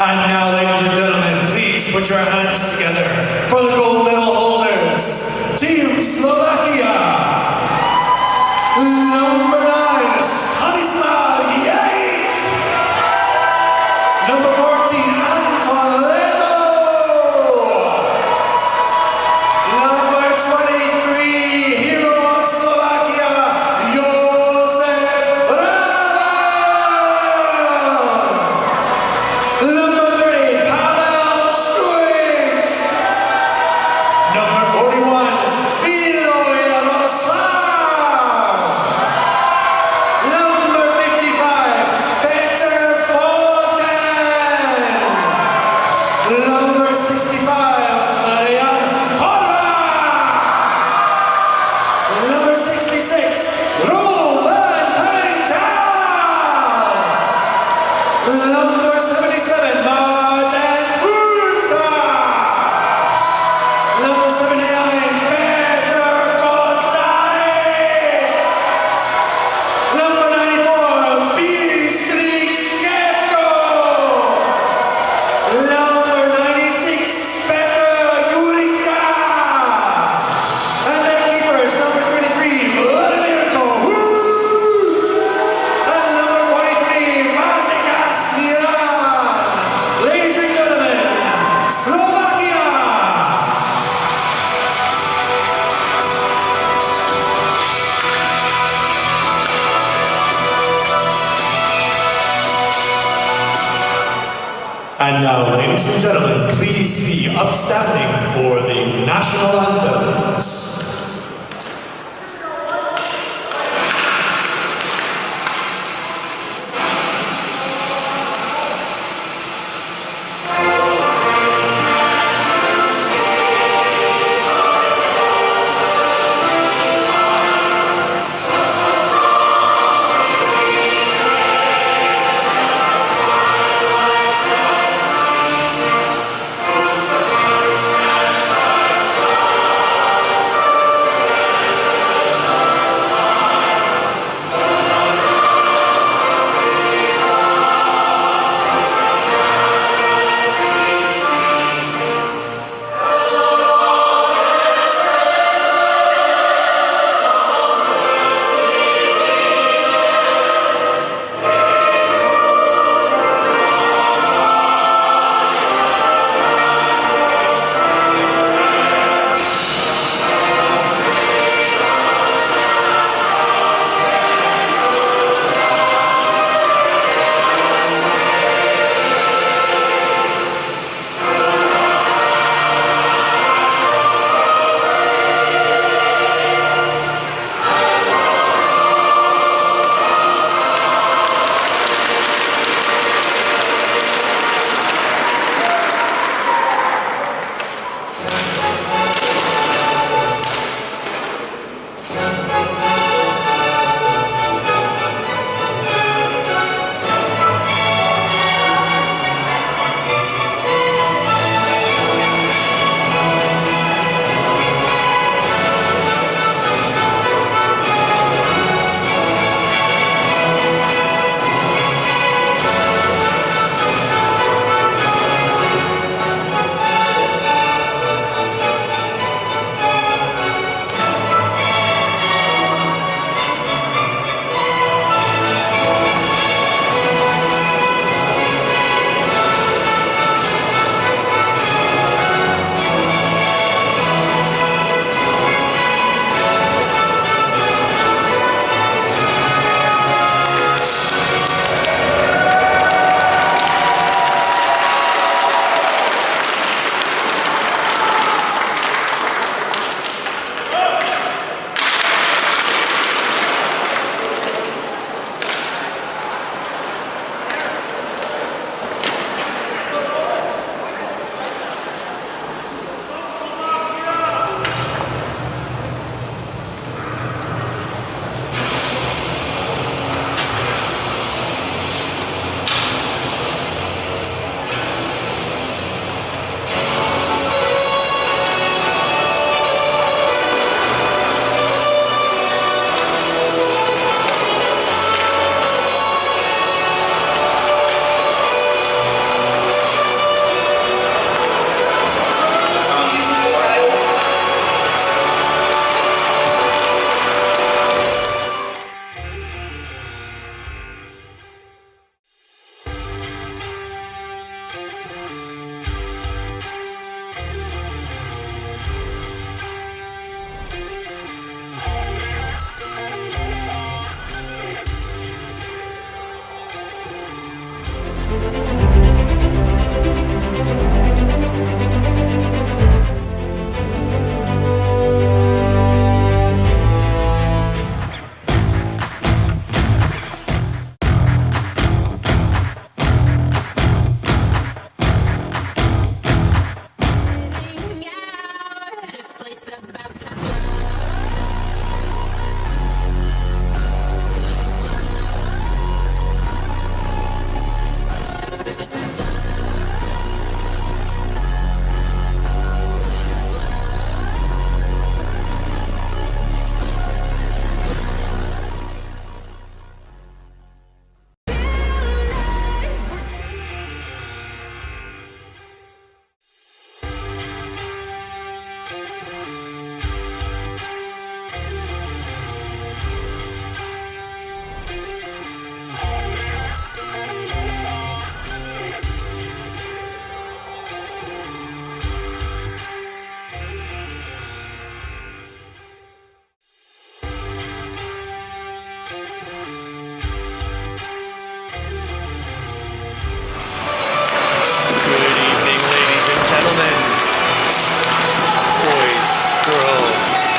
And now, ladies and gentlemen, please put your hands together for the gold medal holders. Team Slovakia. Number 9, Stanislav Jake. Number 14, Anton Leto. Number 23, hero of Slovakia, Josef Ravel. Number 30, Pavel Struik. Number 41, Filo Yaroslav. Number 55, Peter Fontaine. Number 65, Marian Horvath. Number 66, Roman Heital. Number 77, Martin Fruta. Number 79, Peter Kotlari. Number 94, Bistrik Skepko. Number 96, Peter Jurika. And their keepers, number 33, Vladimir Kohut. And number 43, Mazikas Milan. Ladies and gentlemen, Slovakia. And now, ladies and gentlemen, please be upstanding for the national anthems.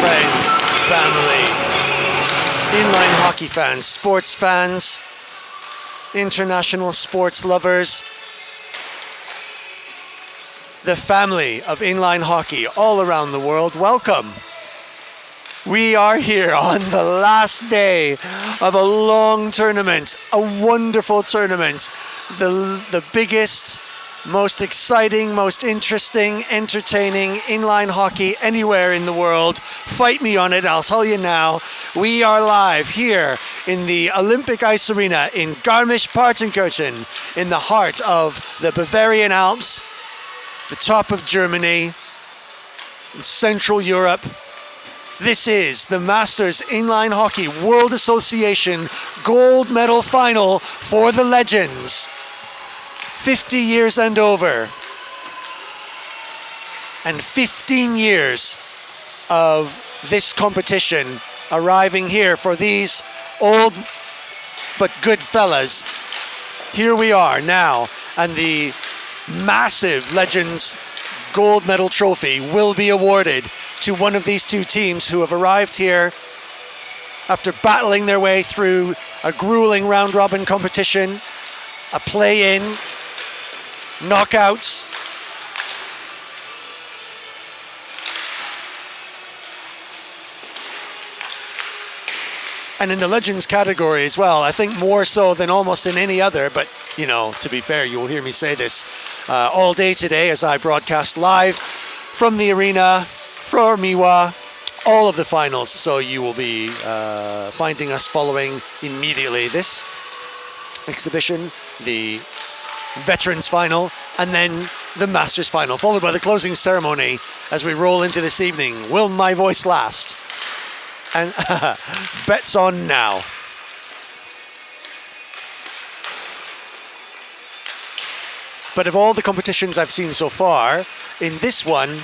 friends, family, inline hockey fans, sports fans, international sports lovers, the family of inline hockey all around the world, welcome. We are here on the last day of a long tournament, a wonderful tournament, the biggest, most exciting, most interesting, entertaining inline hockey anywhere in the world. Fight me on it, I'll tell you now. We are live here in the Olympic Ice Arena in Garmisch, Partenkirchen, in the heart of the Bavarian Alps, the top of Germany, in Central Europe. This is the Masters Inline Hockey World Association Gold Medal Final for the Legends. 50 years and over. And 15 years of this competition arriving here for these old but good fellas. Here we are now, and the massive Legends Gold Medal Trophy will be awarded to one of these two teams who have arrived here after battling their way through a grueling round-robin competition, a play-in, knockouts. And in the Legends category as well, I think more so than almost in any other, but you know, to be fair, you will hear me say this all day today as I broadcast live from the arena for Miwa, all of the finals. So you will be finding us following immediately this exhibition, the Veterans Final, and then the Masters Final, followed by the closing ceremony as we roll into this evening. Will my voice last? And bets on now. But of all the competitions I've seen so far, in this one,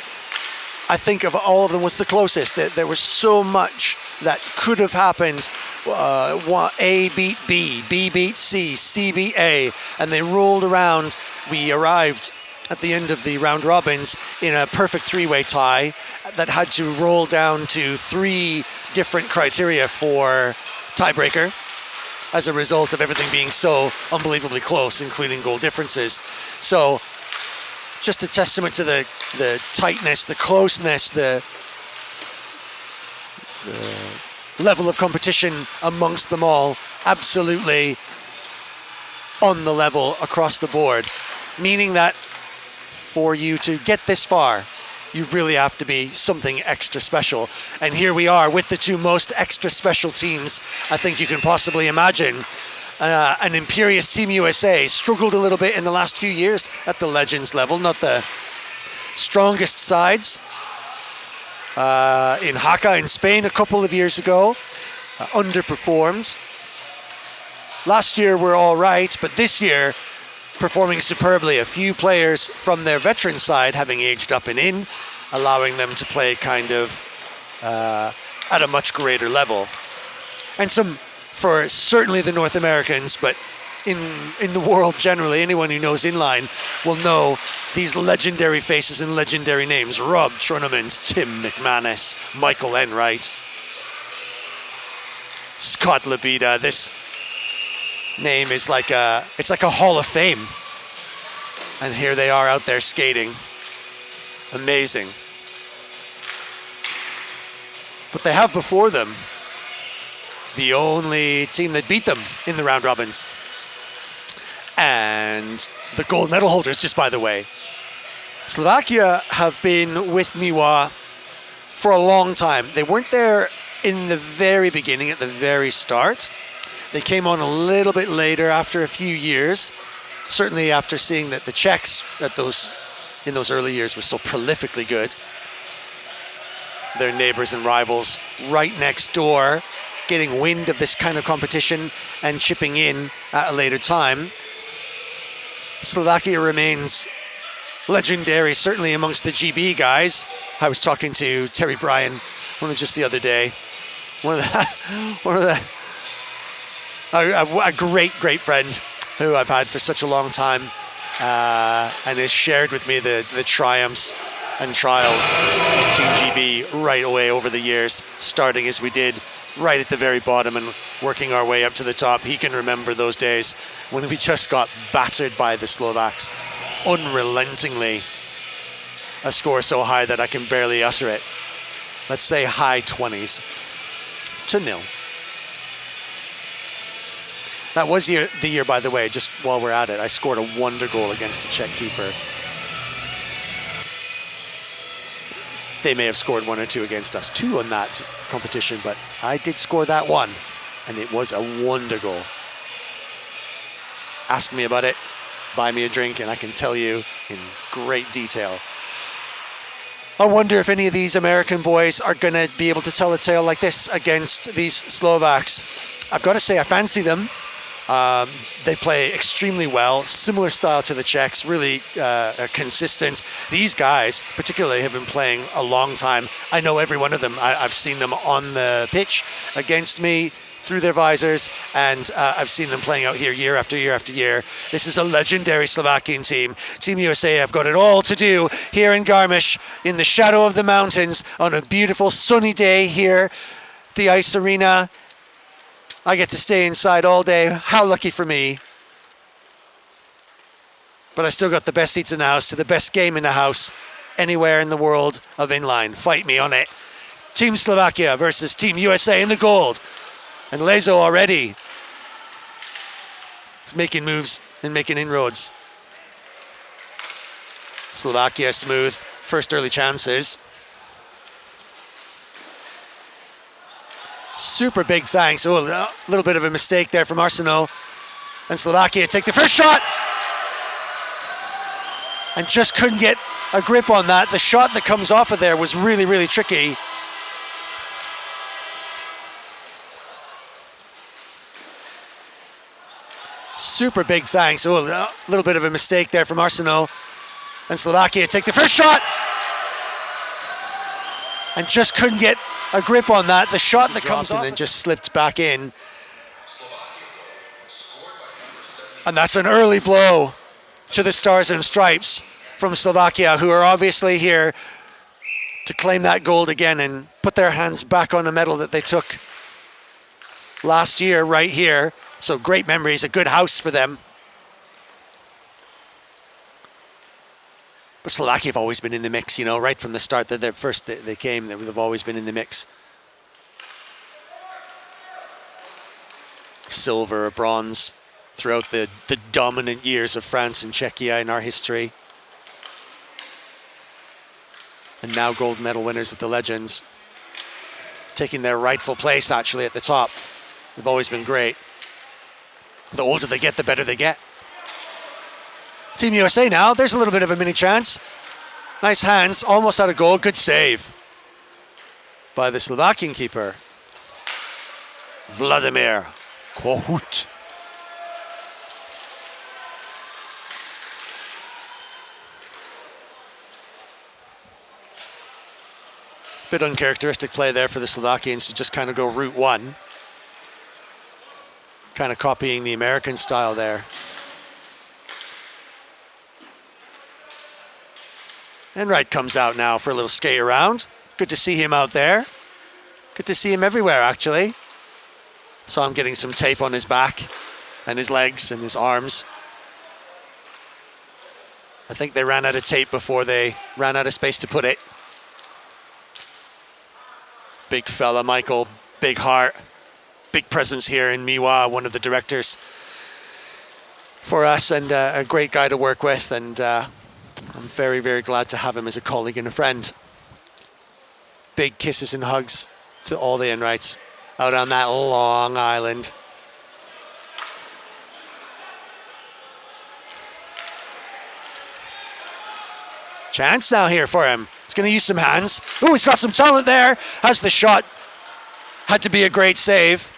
I think of all of them was the closest. There was so much that could have happened. A beat B, B beat C, C beat A, and they rolled around. We arrived at the end of the round robins in a perfect three-way tie that had to roll down to 3 different criteria for tiebreaker as a result of everything being so unbelievably close, including goal differences. So just a testament to the tightness, the closeness, the level of competition amongst them all, absolutely on the level across the board, meaning that for you to get this far, you really have to be something extra special. And here we are with the two most extra special teams I think you can possibly imagine. An imperious Team USA struggled a little bit in the last few years at the Legends level, not the strongest sides. In Haka in Spain a couple of years ago, underperformed. Last year were all right, but this year performing superbly. A few players from their veteran side having aged up and in, allowing them to play kind of at a much greater level. And some for certainly the North Americans, but in the world generally, anyone who knows inline will know these legendary faces and legendary names. Rob Trunnamans, Tim McManus, Michael Enright, Scott Labida. This name is like it's like a Hall of Fame. And here they are out there skating. Amazing. But they have before them the only team that beat them in the round robins. And the gold medal holders, just by the way. Slovakia have been with Miwa for a long time. They weren't there in the very beginning, at the very start. They came on a little bit later after a few years, certainly after seeing that the Czechs in those early years were so prolifically good. Their neighbors and rivals right next door, getting wind of this kind of competition and chipping in at a later time. Slovakia remains legendary, certainly amongst the GB guys. I was talking to Terry Bryan, just the other day. A great friend who I've had for such a long time, and has shared with me the triumphs and trials of Team GB right away over the years, starting as we did right at the very bottom and working our way up to the top. He can remember those days when we just got battered by the Slovaks unrelentingly. A score so high that I can barely utter it. Let's say high 20s to 0. That was the year, by the way, just while we're at it, I scored a wonder goal against a Czech keeper. They may have scored 1 or 2 against us, 2 on that competition, but I did score that one, and it was a wonder goal. Ask me about it, buy me a drink, and I can tell you in great detail. I wonder if any of these American boys are going to be able to tell a tale like this against these Slovaks. I've got to say, I fancy them. They play extremely well, similar style to the Czechs, really consistent. These guys particularly have been playing a long time. I know every one of them. I've seen them on the pitch against me through their visors, and I've seen them playing out here year after year after year. This is a legendary Slovakian team. Team USA have got it all to do here in Garmisch, in the shadow of the mountains, on a beautiful sunny day here, the ice arena. I get to stay inside all day. How lucky for me. But I still got the best seats in the house to the best game in the house anywhere in the world of inline. Fight me on it. Team Slovakia versus Team USA in the gold. And Lezo already is making moves and making inroads. Slovakia smooth. First early chances. Super big thanks. Oh, a little bit of a mistake there from Arsenal. And Slovakia take the first shot. And just couldn't get a grip on that. The shot that comes off of there was really, really tricky. Super big thanks. Oh, a little bit of a mistake there from Arsenal. And Slovakia take the first shot. And just couldn't get a grip on that. The shot that comes off and then just slipped back in. And that's an early blow to the Stars and Stripes from Slovakia, who are obviously here to claim that gold again and put their hands back on a medal that they took last year right here. So great memories, a good house for them. But Slovakia have always been in the mix, you know, right from the start. That they came, they've always been in the mix. Silver or bronze throughout the dominant years of France and Czechia in our history. And now gold medal winners at the Legends, taking their rightful place actually at the top. They've always been great. The older they get, the better they get. Team USA now, there's a little bit of a mini chance. Nice hands, almost out of goal, good save by the Slovakian keeper, Vladimir Kohut. Bit uncharacteristic play there for the Slovakians to just kind of go route one. Kind of copying the American style there. And Wright comes out now for a little skate around. Good to see him out there. Good to see him everywhere, actually. Saw him getting some tape on his back and his legs and his arms. I think they ran out of tape before they ran out of space to put it. Big fella, Michael, big heart, big presence here in Miwa, one of the directors for us, and a great guy to work with. And I'm very, very glad to have him as a colleague and a friend. Big kisses and hugs to all the Enrights out on that long island. Chance now here for him. He's going to use some hands. Ooh, he's got some talent there. Has the shot. Had to be a great save.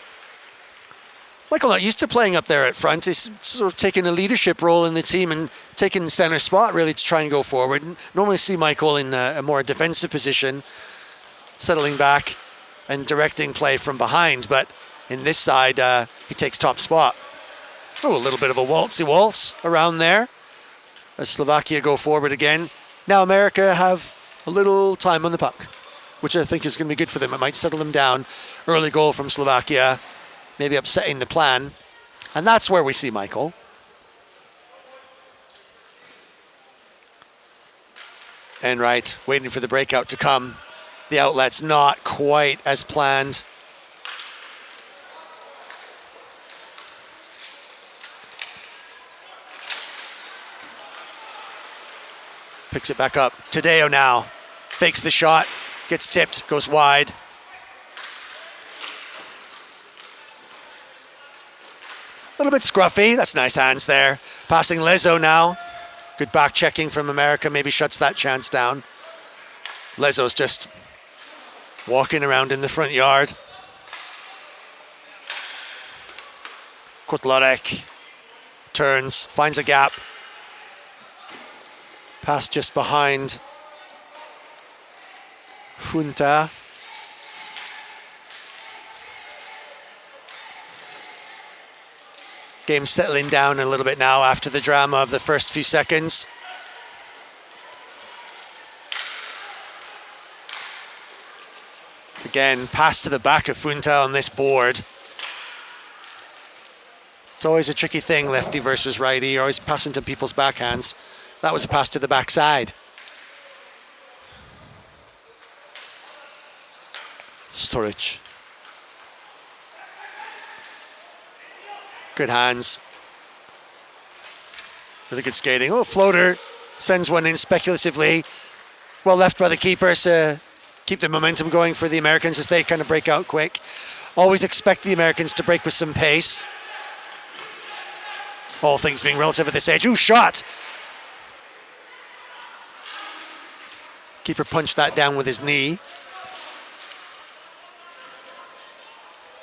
Michael not used to playing up there at front. He's sort of taking a leadership role in the team and taking center spot really to try and go forward. Normally see Michael in a more defensive position, settling back and directing play from behind. But in this side, he takes top spot. Oh, a little bit of a waltzy waltz around there as Slovakia go forward again. Now America have a little time on the puck, which I think is going to be good for them. It might settle them down. Early goal from Slovakia, maybe upsetting the plan. And that's where we see Michael. Enright waiting for the breakout to come. The outlet's not quite as planned. Picks it back up. Tadeo now fakes the shot, gets tipped, goes wide. A little bit scruffy. That's nice hands there. Passing Lezo now. Good back checking from America. Maybe shuts that chance down. Lezo's just walking around in the front yard. Kotlarek turns, finds a gap. Pass just behind Funta. Game settling down a little bit now after the drama of the first few seconds. Again, pass to the back of Funta on this board. It's always a tricky thing, lefty versus righty. You're always passing to people's backhands. That was a pass to the backside. Sturridge. Good hands. Really good skating. Oh, floater. Sends one in speculatively. Well left by the keeper to keep the momentum going for the Americans as they kind of break out quick. Always expect the Americans to break with some pace. All things being relative at this age. Ooh, shot! Keeper punched that down with his knee.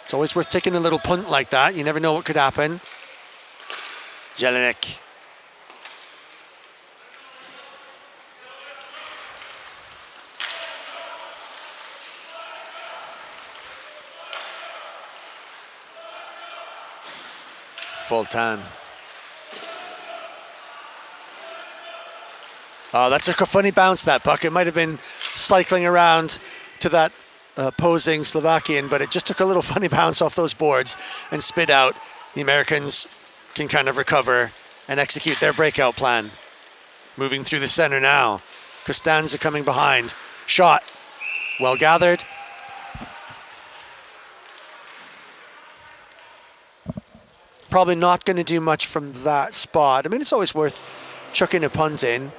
It's always worth taking a little punt like that. You never know what could happen. Jelinek. Fulton. Oh, that took a funny bounce, that puck. It might have been cycling around to that opposing Slovakian, but it just took a little funny bounce off those boards and spit out. The Americans can kind of recover and execute their breakout plan. Moving through the center now. Costanza coming behind. Shot. Well gathered. Probably not going to do much from that spot. I mean, it's always worth chucking a punt in.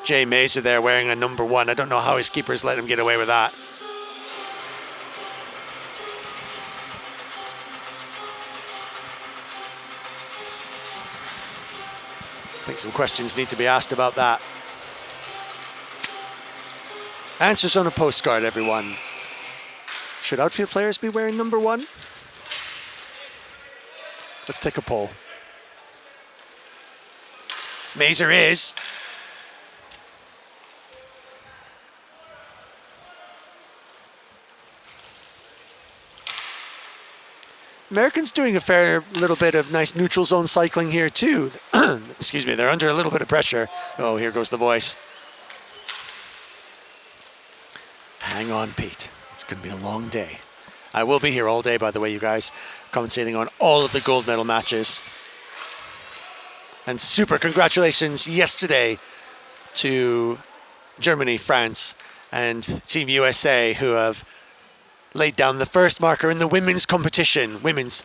Jay Mazer there wearing a number 1. I don't know how his keepers let him get away with that. I think some questions need to be asked about that. Answers on a postcard, everyone. Should outfield players be wearing number 1? Let's take a poll. Mazer is. Americans doing a fair little bit of nice neutral zone cycling here too. Excuse me, they're under a little bit of pressure. Oh, here goes the voice. Hang on, Pete. It's going to be a long day. I will be here all day, by the way, you guys, commentating on all of the gold medal matches. And super congratulations yesterday to Germany, France, and Team USA, who have laid down the first marker in the women's competition, women's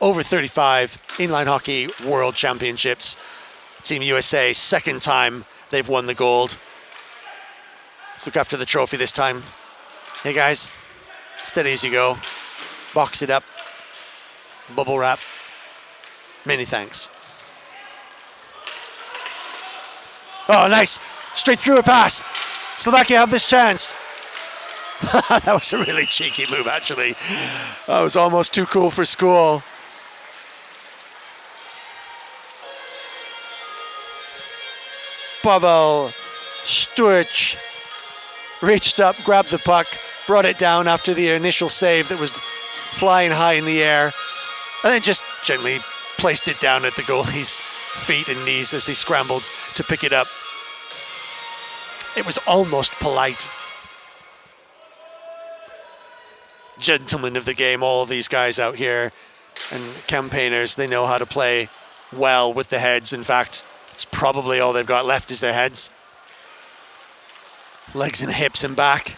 over 35 inline hockey world championships. Team USA, second time they've won the gold. Let's look after the trophy this time. Hey guys, steady as you go. Box it up, bubble wrap. Many thanks. Oh, nice, straight through a pass. Slovakia have this chance. That was a really cheeky move, actually. That was almost too cool for school. Pavel Sturridge reached up, grabbed the puck, brought it down after the initial save that was flying high in the air, and then just gently placed it down at the goalie's feet and knees as he scrambled to pick it up. It was almost polite. Gentlemen of the game, all of these guys out here, and campaigners, they know how to play well with the heads. In fact, it's probably all they've got left is their heads. Legs and hips and back.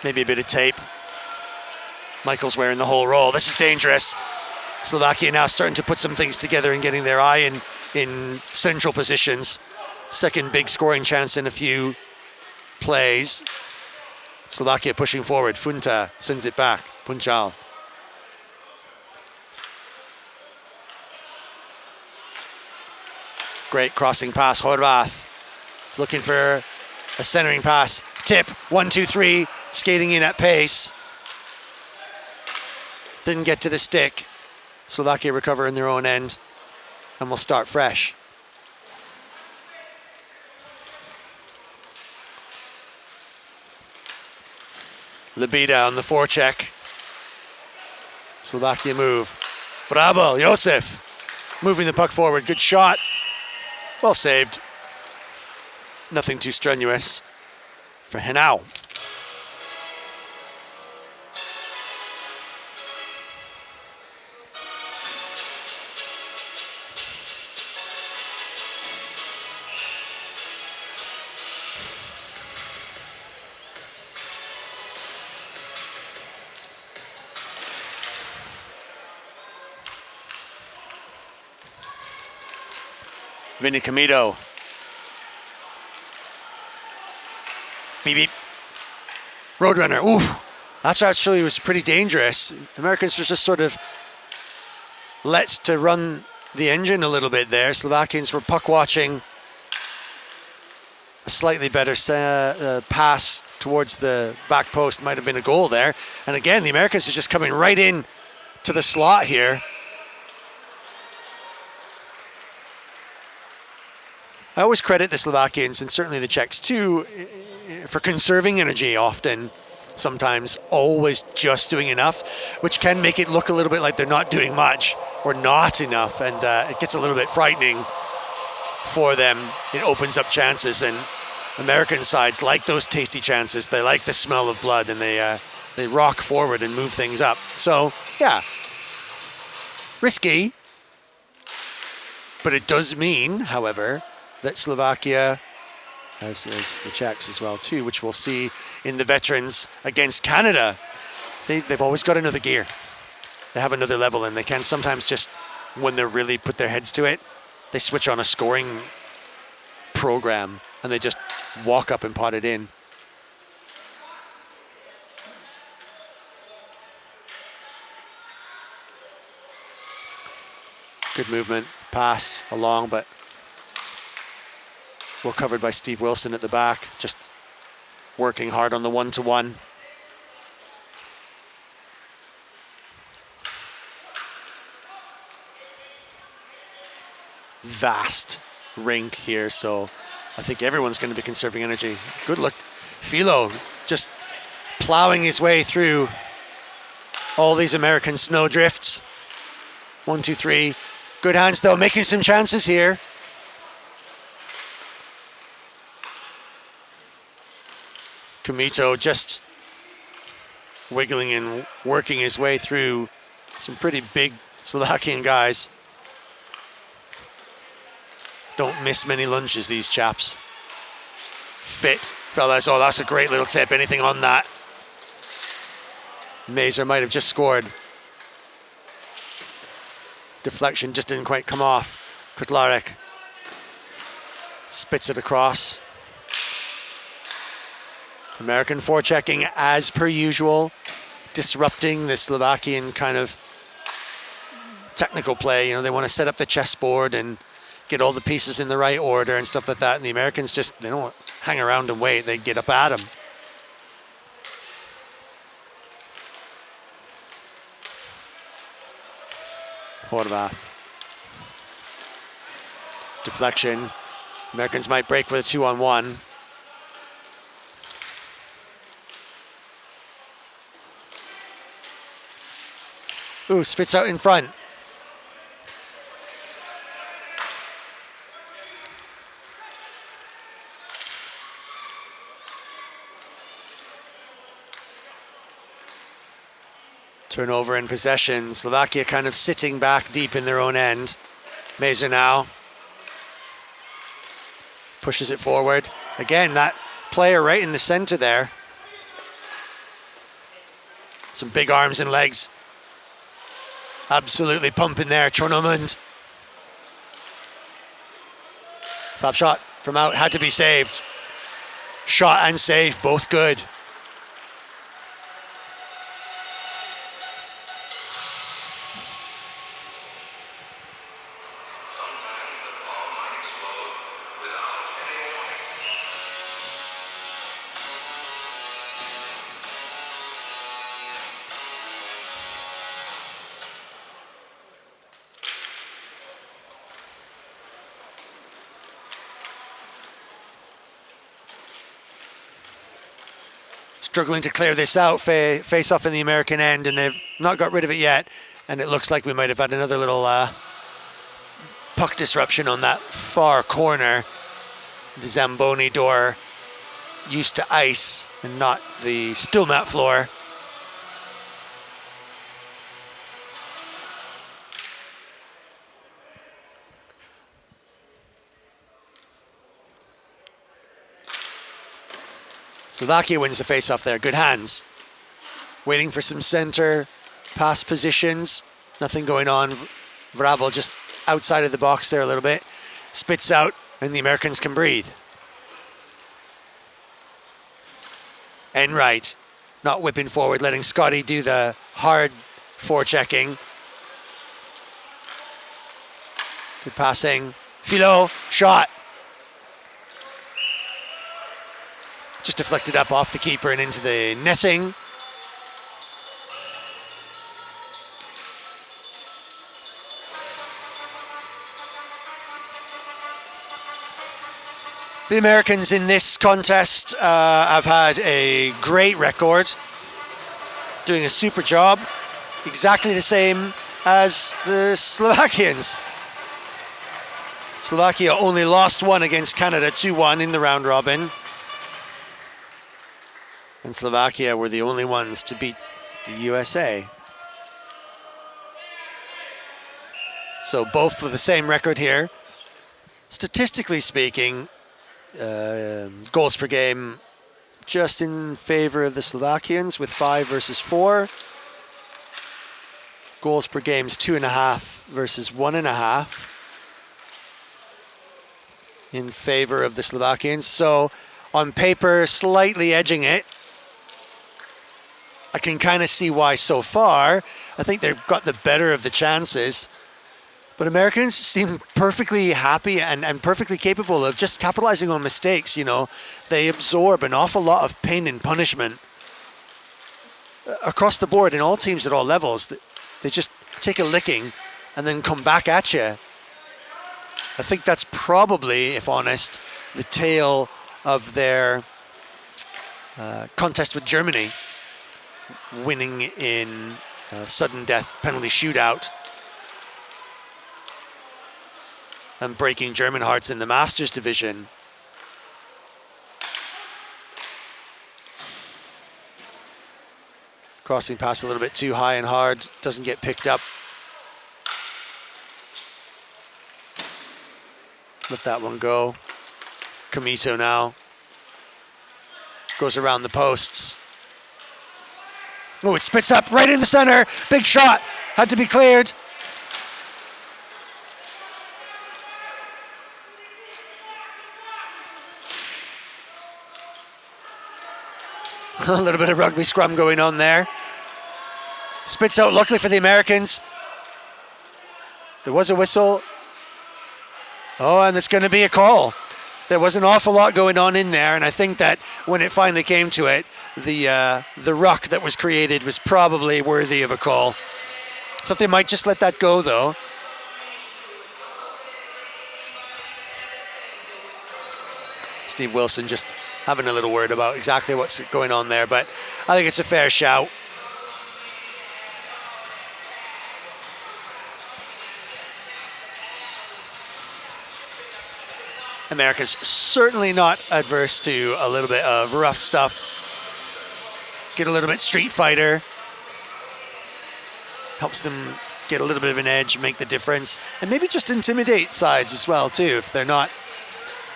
Maybe a bit of tape. Michael's wearing the whole roll. This is dangerous. Slovakia now starting to put some things together and getting their eye in central positions. Second big scoring chance in a few plays. Slovakia pushing forward. Funta sends it back. Punchal. Great crossing pass. Horvath is looking for a centering pass. Tip. 1, 2, 3. Skating in at pace. Didn't get to the stick. Slovakia recover in their own end and will start fresh. Lebeda on the forecheck. Slovakia move. Vrabel, Josef moving the puck forward. Good shot. Well saved. Nothing too strenuous for Henao. Vinny Camito. Beep, beep. Roadrunner. Ooh, that actually was pretty dangerous. Americans were just sort of let to run the engine a little bit there. Slovakians were puck watching. A slightly better pass towards the back post might have been a goal there. And again, the Americans are just coming right in to the slot here. I always credit the Slovakians and certainly the Czechs too for conserving energy often, sometimes always just doing enough, which can make it look a little bit like they're not doing much or not enough, and it gets a little bit frightening for them. It opens up chances, and American sides like those tasty chances. They like the smell of blood, and they rock forward and move things up. So yeah, risky, but it does mean, however, that Slovakia, as the Czechs as well too, which we'll see in the veterans against Canada, they've always got another gear. They have another level, and they can sometimes just, when they really put their heads to it, they switch on a scoring program and they just walk up and pot it in. Good movement, pass along, but well covered by Steve Wilson at the back, just working hard on the one-to-one. Vast rink here, so I think everyone's going to be conserving energy. Good look. Philo just plowing his way through all these American snowdrifts. 1, 2, 3. Good hands though, making some chances here. Camito just wiggling and working his way through some pretty big Slovakian guys. Don't miss many lunges, these chaps. Fit fellas. Oh, that's a great little tip. Anything on that? Mazer might have just scored. Deflection just didn't quite come off. Kotlarek spits it across. American forechecking as per usual, disrupting the Slovakian kind of technical play. You know, they want to set up the chessboard and get all the pieces in the right order and stuff like that. And the Americans just, they don't hang around and wait. They get up at them. Horvath. Deflection. Americans might break with a 2-on-1. Ooh, spits out in front. Turnover in possession. Slovakia kind of sitting back deep in their own end. Mazer now pushes it forward. Again, that player right in the center there. Some big arms and legs. Absolutely pumping there, Chornomund. Slap shot from out, had to be saved. Shot and save, both good. Struggling to clear this out, face off in the American end, and they've not got rid of it yet. And it looks like we might have had another little puck disruption on that far corner. The Zamboni door used to ice and not the Stilmat floor. Slovakia wins the face-off there. Good hands. Waiting for some center pass positions. Nothing going on. Vrabel just outside of the box there a little bit. Spits out, and the Americans can breathe. Enright not whipping forward, letting Scotty do the hard forechecking. Good passing. Philo, shot. Just deflected up off the keeper and into the netting. The Americans in this contest have had a great record, doing a super job, exactly the same as the Slovakians. Slovakia only lost one against Canada 2-1 in the round robin. And Slovakia were the only ones to beat the USA. So both with the same record here. Statistically speaking, goals per game just in favor of the Slovakians with 5 versus 4. Goals per game is 2.5 versus 1.5 in favor of the Slovakians. So on paper, slightly edging it. I can kind of see why so far. I think they've got the better of the chances. But Americans seem perfectly happy and perfectly capable of just capitalizing on mistakes, you know. They absorb an awful lot of pain and punishment across the board in all teams at all levels. They just take a licking and then come back at you. I think that's probably, if honest, the tale of their contest with Germany, winning in a sudden death penalty shootout and breaking German hearts in the Masters division. Crossing pass a little bit too high and hard, doesn't get picked up. Let that one go. Kamiso now goes around the posts. Oh, it spits up right in the center. Big shot, had to be cleared. A little bit of rugby scrum going on there. Spits out, luckily for the Americans. There was a whistle. Oh, and there's going to be a call. There was an awful lot going on in there, and I think that when it finally came to it, the ruck that was created was probably worthy of a call. So they might just let that go, though. Steve Wilson just having a little word about exactly what's going on there, but I think it's a fair shout. America's certainly not adverse to a little bit of rough stuff. Get a little bit Street Fighter. helps them get a little bit of an edge, make the difference, and maybe just intimidate sides as well too. If they're not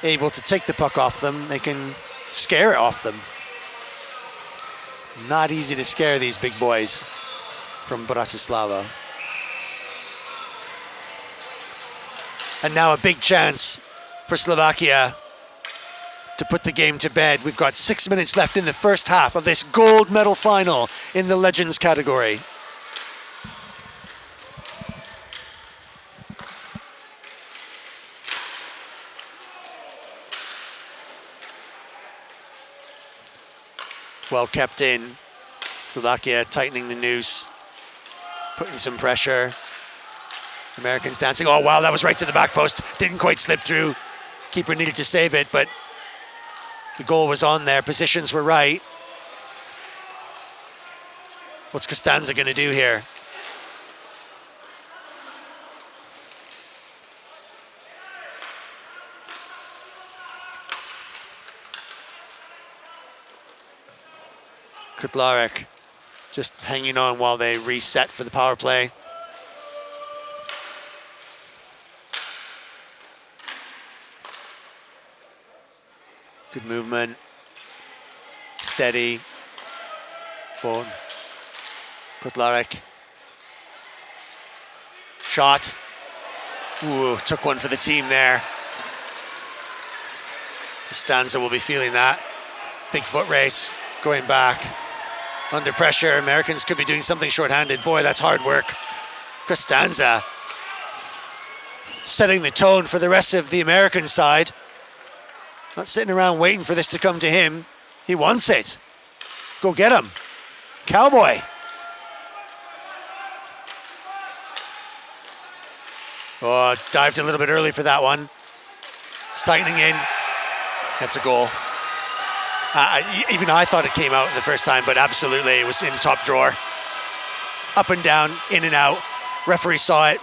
able to take the puck off them, they can scare it off them. Not easy to scare these big boys from Bratislava. And now a big chance for Slovakia to put the game to bed. We've got 6 minutes left in the first half of this gold medal final in the Legends category. Well kept in. Slovakia tightening the noose, putting some pressure. Americans dancing. Oh, wow, that was right to the back post. Didn't quite slip through. Keeper needed to save it, but the goal was on there. Positions were right. What's Costanza going to do here? Kutlarek just hanging on while they reset for the power play. Good movement. Steady. Phone. Kutlarek. Shot. Ooh, took one for the team there. Costanza will be feeling that. Big foot race. Going back. Under pressure. Americans could be doing something shorthanded. Boy, that's hard work. Costanza setting the tone for the rest of the American side. Not sitting around waiting for this to come to him. He wants it. Go get him. Cowboy. Oh, dived a little bit early for that one. It's tightening in. That's a goal. Even I thought it came out the first time, but absolutely it was in top drawer. Up and down, in and out. Referee saw it.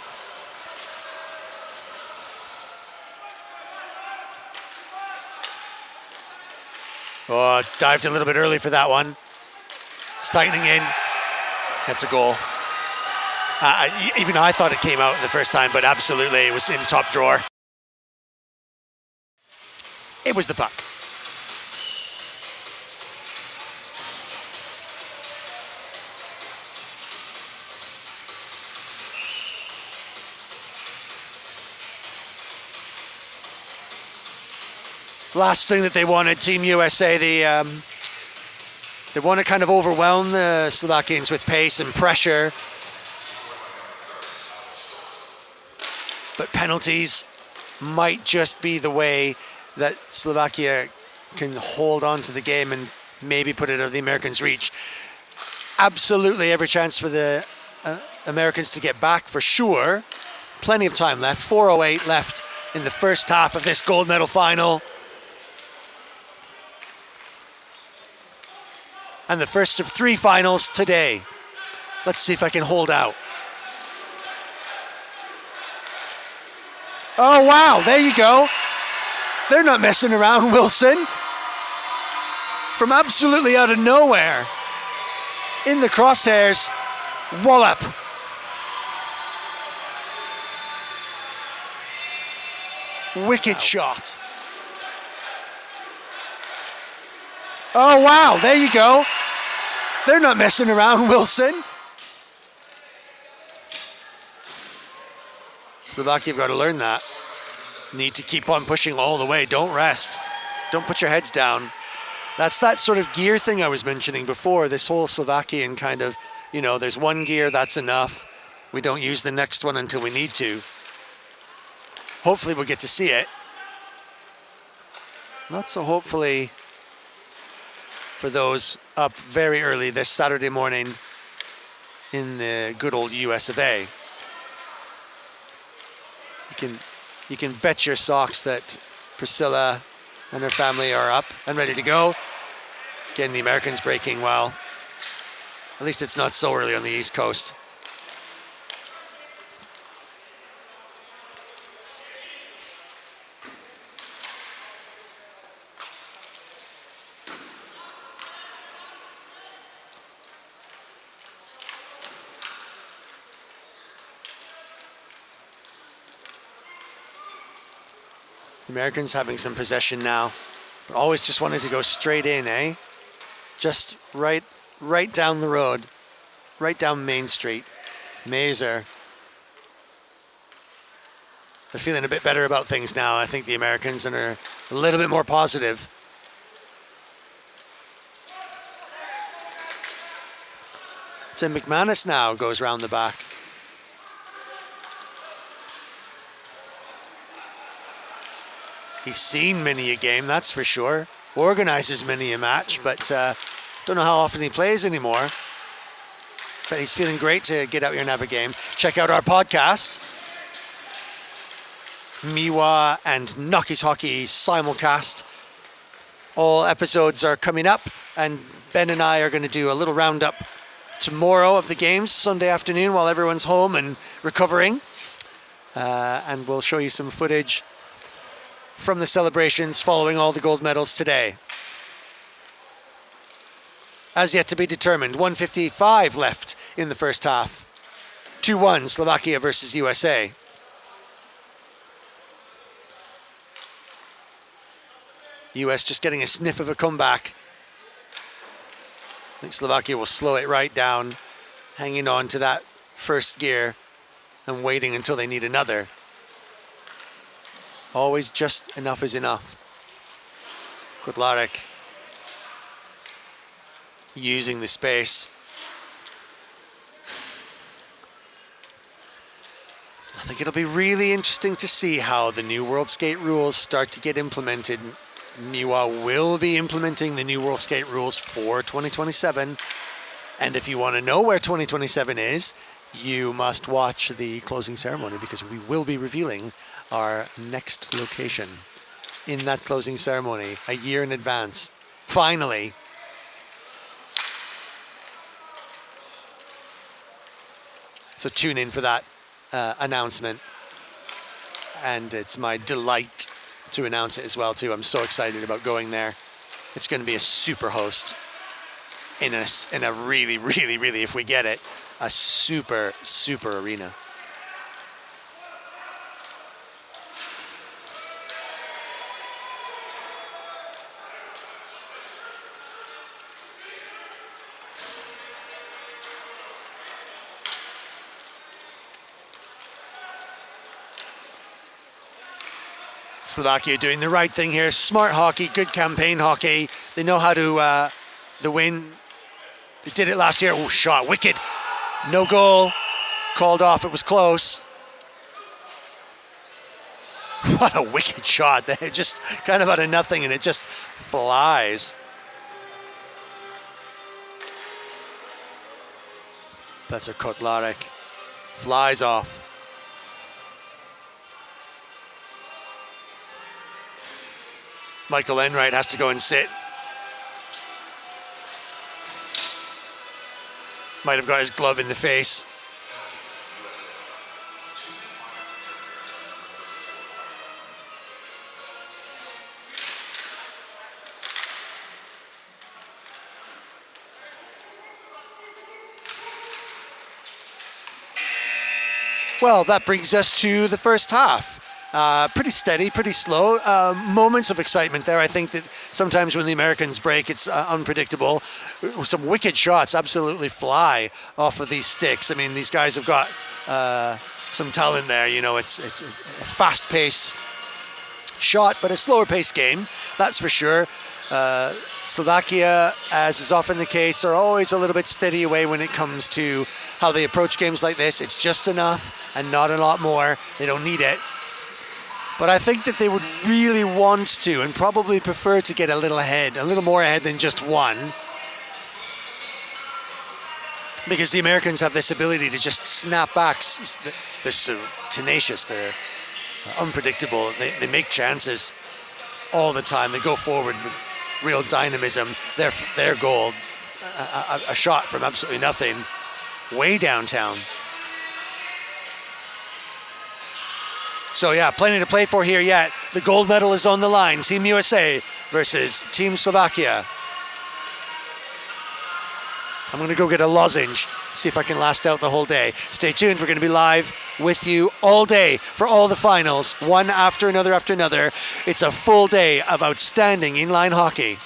Oh, dived a little bit early for that one. It's tightening in. That's a goal. Even I thought it came out the first time, but absolutely it was in top drawer. It was the puck. Last thing that they wanted, Team USA, they want to kind of overwhelm the Slovakians with pace and pressure. But penalties might just be the way that Slovakia can hold on to the game and maybe put it out of the Americans' reach. Absolutely every chance for the Americans to get back for sure. Plenty of time left, 4:08 left in the first half of this gold medal final. And the first of 3 finals today. Let's see if I can hold out. Oh, wow, there you go. They're not messing around, Wilson. From absolutely out of nowhere. In the crosshairs, wallop. Wicked shot. Oh, wow, there you go. They're not messing around, Wilson. Slovakia have got to learn that. Need to keep on pushing all the way. Don't rest. Don't put your heads down. That's that sort of gear thing I was mentioning before. This whole Slovakian kind of, you know, there's one gear, that's enough. We don't use the next one until we need to. Hopefully we'll get to see it. Not so hopefully for those up very early this Saturday morning in the good old US of A. You can bet your socks that Priscilla and her family are up and ready to go. Again, the Americans breaking well. At least it's not so early on the East Coast. The Americans having some possession now, but always just wanted to go straight in, eh? Just right down the road, right down Main Street. Mazer. They're feeling a bit better about things now, I think, the Americans, and are a little bit more positive. So McManus now goes round the back. He's seen many a game, that's for sure. Organizes many a match, but don't know how often he plays anymore. But he's feeling great to get out here and have a game. Check out our podcast. Miwa and Nockies Hockey simulcast. All episodes are coming up, and Ben and I are going to do a little roundup tomorrow of the games, Sunday afternoon, while everyone's home and recovering. And we'll show you some footage from the celebrations following all the gold medals today. As yet to be determined, 1:55 left in the first half. 2-1 Slovakia versus USA. US just getting a sniff of a comeback. I think Slovakia will slow it right down, hanging on to that first gear and waiting until they need another. Always just enough is enough. Kotlarek using the space. I think it'll be really interesting to see how the new World Skate rules start to get implemented. Miwa will be implementing the new World Skate rules for 2027. And if you want to know where 2027 is, you must watch the closing ceremony, because we will be revealing our next location in that closing ceremony a year in advance. Finally. So tune in for that announcement. And it's my delight to announce it as well too. I'm so excited about going there. It's going to be a super host in a really, really, really, if we get it, a super, super arena. Slovakia doing the right thing here. Smart hockey, good campaign hockey. They know how to win. They did it last year. Oh, shot, wicked. No goal. Called off, it was close. What a wicked shot. They just kind of out of nothing, and it just flies. That's a Kotlarek. Flies off. Michael Enright has to go and sit. Might have got his glove in the face. Well, that brings us to the first half. Pretty steady, pretty slow. Moments of excitement there. I think that sometimes when the Americans break, it's unpredictable. Some wicked shots absolutely fly off of these sticks. I mean, these guys have got some talent there. You know, it's a fast-paced shot, but a slower-paced game, that's for sure. Slovakia, as is often the case, are always a little bit steady away when it comes to how they approach games like this. It's just enough and not a lot more. They don't need it. But I think that they would really want to and probably prefer to get a little ahead, a little more ahead than just one. Because the Americans have this ability to just snap back. They're so tenacious, they're unpredictable. They make chances all the time. They go forward with real dynamism. Their goal, a shot from absolutely nothing, way downtown. So yeah, plenty to play for here yet. The gold medal is on the line. Team USA versus Team Slovakia. I'm going to go get a lozenge, see if I can last out the whole day. Stay tuned. We're going to be live with you all day for all the finals, one after another after another. It's a full day of outstanding inline hockey.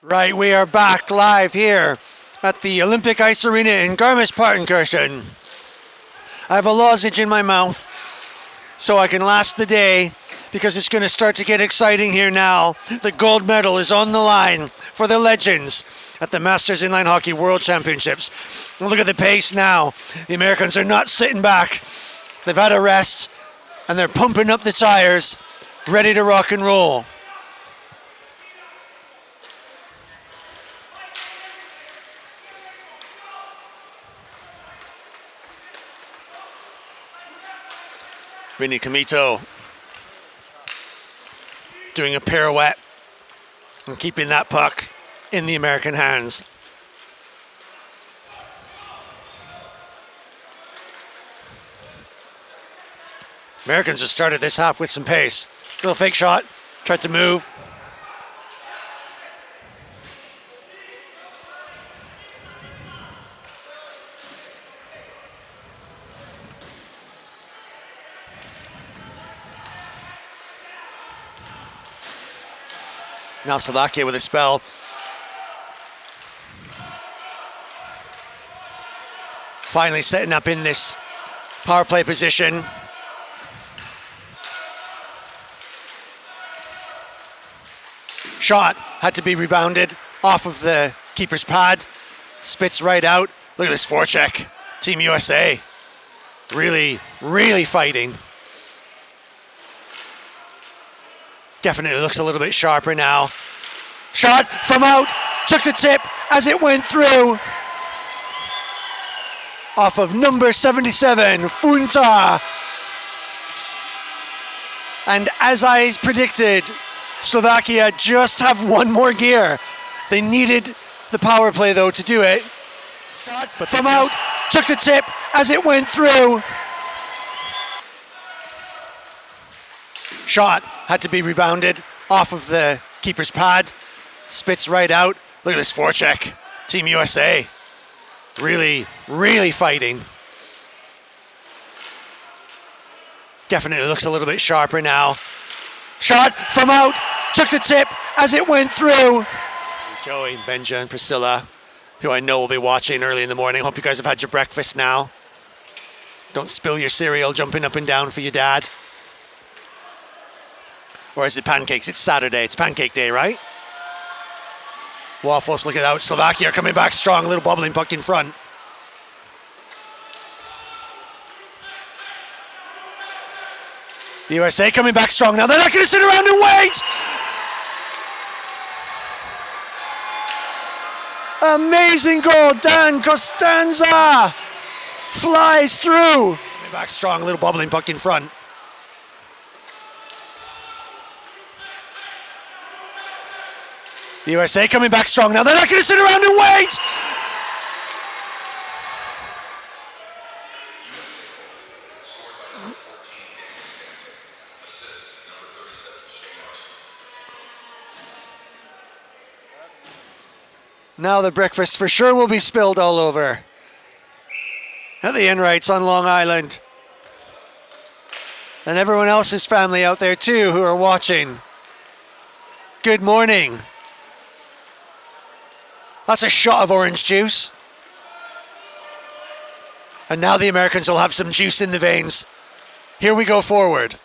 Right, we are back live here at the Olympic Ice Arena in Garmisch, Partenkirchen. I have a lozenge in my mouth so I can last the day because it's going to start to get exciting here now. The gold medal is on the line for the legends at the Masters Inline Hockey World Championships. And look at the pace now. The Americans are not sitting back. They've had a rest and they're pumping up the tires, ready to rock and roll. Vinny Comito doing a pirouette and keeping that puck in the American hands. Americans have started this half with some pace. Little fake shot, tried to move. Now Slovakia with a spell. Finally setting up in this power play position. Shot had to be rebounded off of the keeper's pad. Spits right out. Look at this forecheck. Team USA really, really fighting. Definitely looks a little bit sharper now. Shot from out, took the tip as it went through. Off of number 77, Funta. And as I predicted, Slovakia just have one more gear. They needed the power play though to do it. Shot from out, took the tip as it went through. Shot had to be rebounded off of the keeper's pad. Spits right out. Look at this forecheck. Team USA really, really fighting. Definitely looks a little bit sharper now. Shot from out, took the tip as it went through. Joey, Benja, and Priscilla, who I know will be watching early in the morning. Hope you guys have had your breakfast now. Don't spill your cereal jumping up and down for your dad. Or is it pancakes? It's Saturday. It's pancake day, right? Waffles, look at that. Slovakia coming back strong. Little bubbling puck in front. The USA coming back strong. Now they're not going to sit around and wait. Amazing goal. Dan Costanza flies through. Coming back strong. Little bubbling puck in front. The USA coming back strong. Now they're not going to sit around and wait. Now the breakfast for sure will be spilled all over. At the Enrights on Long Island. And everyone else's family out there too who are watching. Good morning. That's a shot of orange juice. And now the Americans will have some juice in the veins. Here we go forward.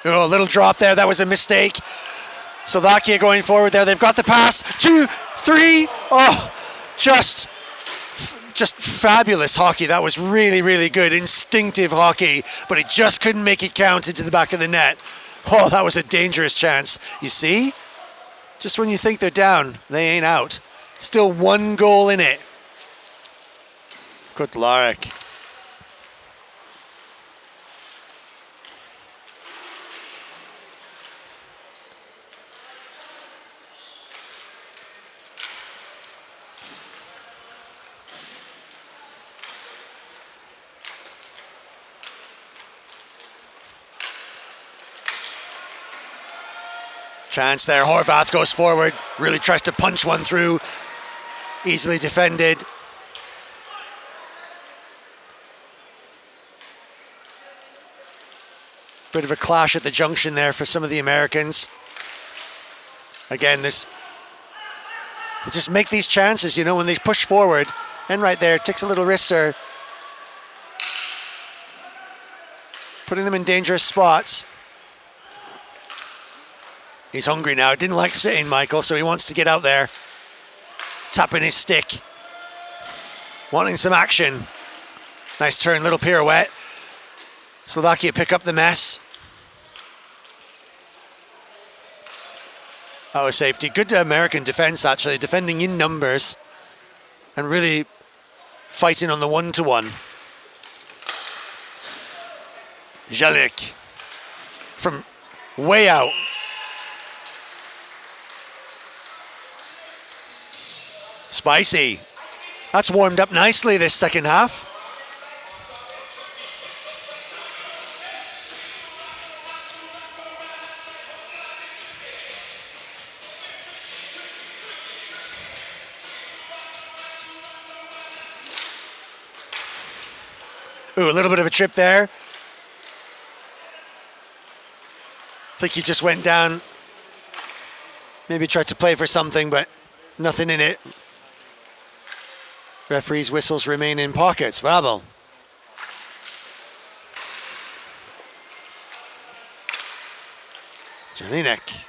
Oh, a little drop there. That was a mistake. Slovakia going forward there. They've got the pass. 2, 3. Oh, just fabulous hockey. That was really, really good. Instinctive hockey, but it just couldn't make it count into the back of the net. Oh, that was a dangerous chance. You see? Just when you think they're down, they ain't out. Still one goal in it. Kotlarek. Chance there. Horvath goes forward, really tries to punch one through. Easily defended. Bit of a clash at the junction there for some of the Americans. Again, they just make these chances, you know, when they push forward. And right there, takes a little wrister. Putting them in dangerous spots. He's hungry now. Didn't like sitting, Michael, so he wants to get out there. Tapping his stick. Wanting some action. Nice turn, little pirouette. Slovakia pick up the mess. Oh, safety. Good American defense, actually. Defending in numbers. And really fighting on the one-to-one. Jalik. From way out. Spicy. That's warmed up nicely this second half. Ooh, a little bit of a trip there. I think he just went down. Maybe tried to play for something, but nothing in it. Referee's whistles remain in pockets. Bravo. Jelinek.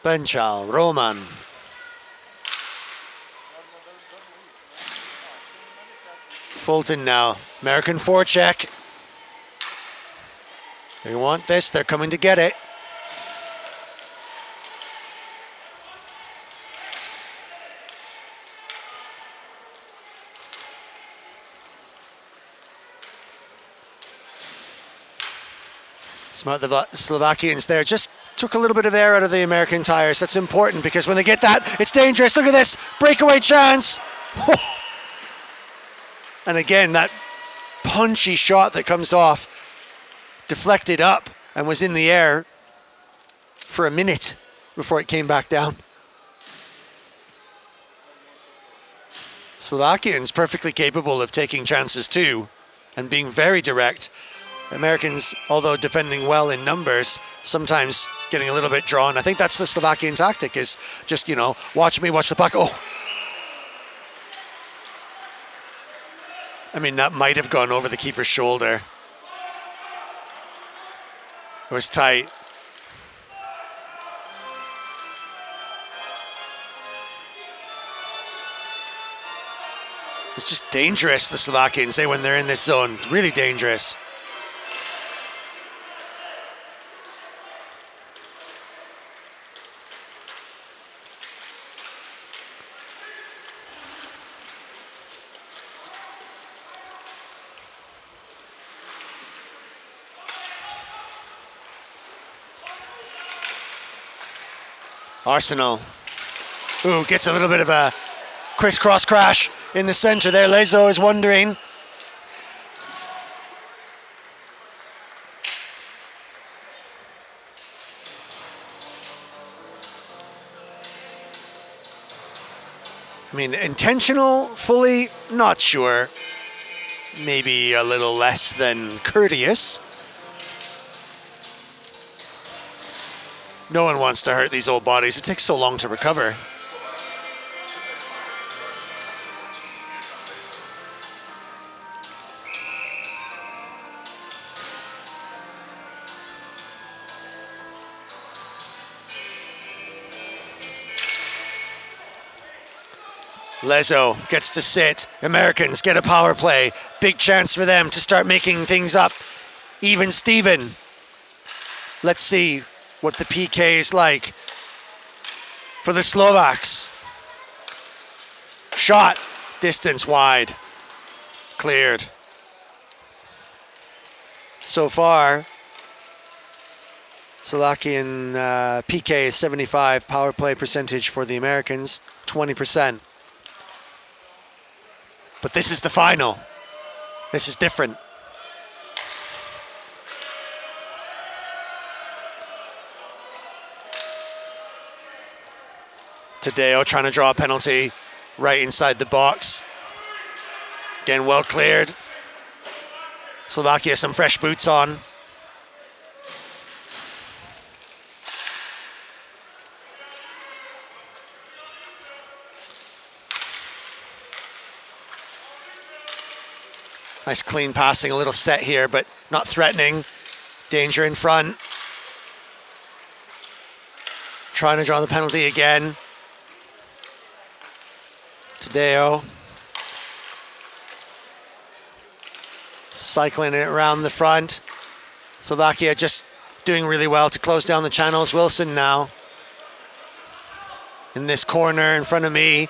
Benchal. Roman. Fulton now. American forecheck. They want this. They're coming to get it. Smart, the Slovakians there just took a little bit of air out of the American tires. That's important because when they get that, it's dangerous. Look at this, breakaway chance. And again, that punchy shot that comes off, deflected up and was in the air for a minute before it came back down. Slovakians perfectly capable of taking chances too and being very direct. Americans, although defending well in numbers, sometimes getting a little bit drawn. I think that's the Slovakian tactic, is just, you know, watch me, watch the puck. Oh. I mean, that might have gone over the keeper's shoulder. It was tight. It's just dangerous, the Slovakians, when they're in this zone. Really dangerous. Arsenal. Ooh, gets a little bit of a crisscross crash in the center there. Lezo is wondering. I mean, intentional, fully, not sure. Maybe a little less than courteous. No one wants to hurt these old bodies. It takes so long to recover. Lezo gets to sit. Americans get a power play. Big chance for them to start making things up. Even Steven. Let's see what the PK is like for the Slovaks. Shot, distance wide, cleared. So far, Slovakian PK is 75, power play percentage for the Americans, 20%. But this is the final. This is different. Tadeo trying to draw a penalty right inside the box. Again, well cleared. Slovakia some fresh boots on. Nice clean passing, a little set here, but not threatening. Danger in front. Trying to draw the penalty again. Tadeo. Cycling it around the front. Slovakia just doing really well to close down the channels. Wilson now in this corner in front of me.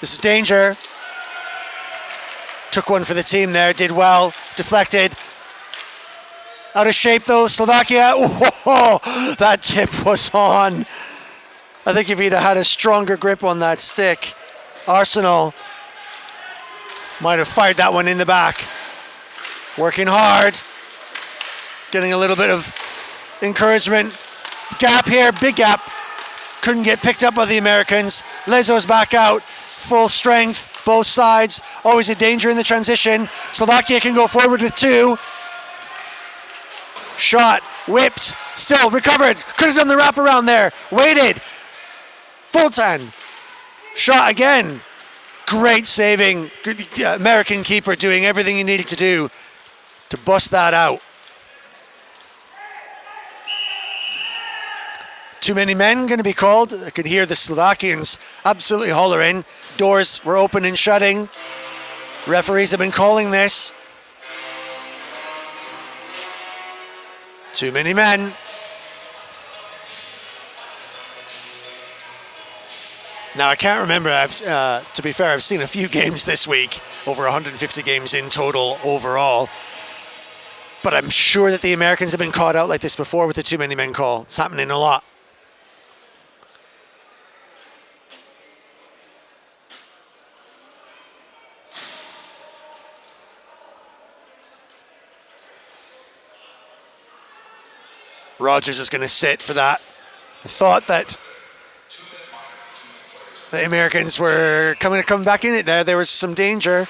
This is danger. Took one for the team there, did well, deflected. Out of shape though, Slovakia. Whoa, that tip was on. I think if he'd have had a stronger grip on that stick, Arsenal might have fired that one in the back. Working hard. Getting a little bit of encouragement. Gap here, big gap. Couldn't get picked up by the Americans. Lezo's back out, full strength, both sides. Always a danger in the transition. Slovakia can go forward with two. Shot, whipped, still recovered. Could have done the wraparound there. Waited. Fulton. Shot again. Great saving. Good, American keeper doing everything he needed to do to bust that out. Too many men going to be called. I could hear the Slovakians absolutely hollering. Doors were open and shutting. Referees have been calling this. Too many men. Now I can't remember, to be fair, I've seen a few games this week, over 150 games in total overall. But I'm sure that the Americans have been caught out like this before with the too many men call. It's happening a lot. Rogers is going to sit for that. I thought that the Americans were coming back in it there. There was some danger.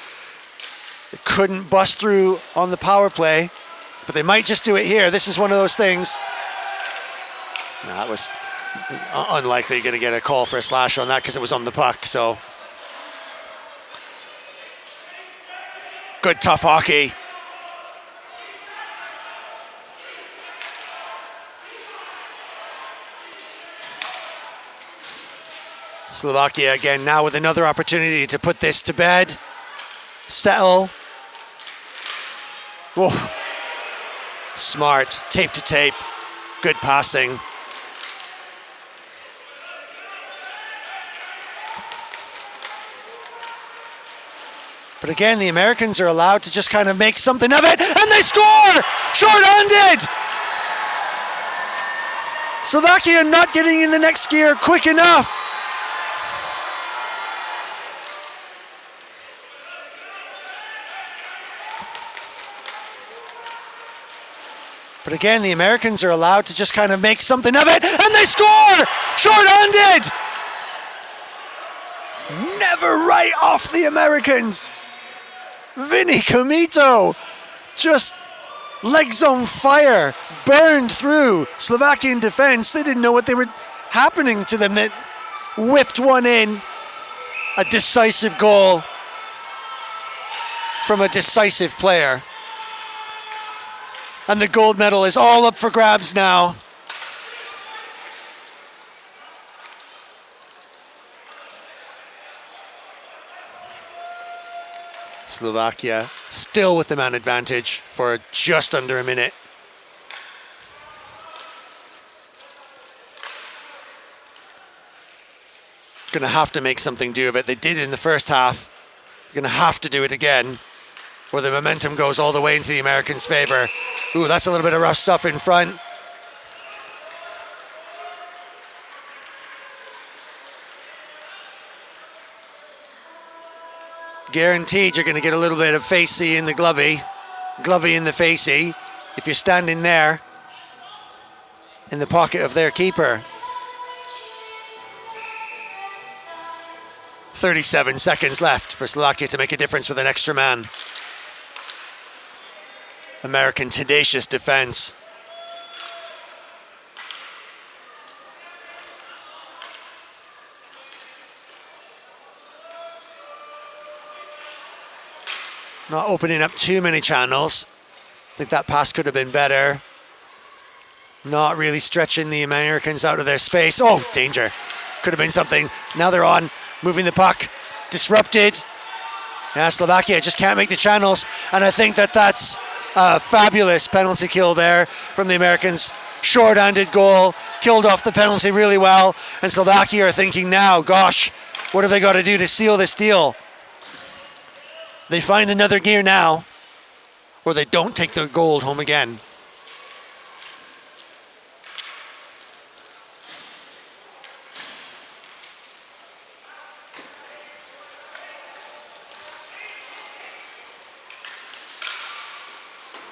They couldn't bust through on the power play, but they might just do it here. This is one of those things. No, that was unlikely going to get a call for a slash on that because it was on the puck. So good tough hockey. Slovakia again now with another opportunity to put this to bed. Settle. Whoa. Smart. Tape to tape. Good passing. But again, the Americans are allowed to just kind of make something of it, and they score! Short-handed! Slovakia not getting in the next gear quick enough. But again, the Americans are allowed to just kind of make something of it, and they score! Short-handed! Never right off the Americans. Vinny Comito just legs on fire, burned through Slovakian defense. They didn't know what they were happening to them. That whipped one in. A decisive goal from a decisive player. And the gold medal is all up for grabs now. Slovakia still with the man advantage for just under a minute. Going to have to make something do of it. They did it in the first half. They're going to have to do it again, where the momentum goes all the way into the Americans' favor. Ooh, that's a little bit of rough stuff in front. Guaranteed you're going to get a little bit of facey in the glovey in the facey, if you're standing there in the pocket of their keeper. 37 seconds left for Slovakia to make a difference with an extra man. American tenacious defense. Not opening up too many channels. I think that pass could have been better. Not really stretching the Americans out of their space. Oh, danger. Could have been something. Now they're on, moving the puck. Disrupted. Yeah, Slovakia just can't make the channels. And I think that's a fabulous penalty kill there from the Americans. Short-handed goal. Killed off the penalty really well. And Slovakia are thinking now, gosh, what have they got to do to seal this deal? They find another gear now, or they don't take the gold home again.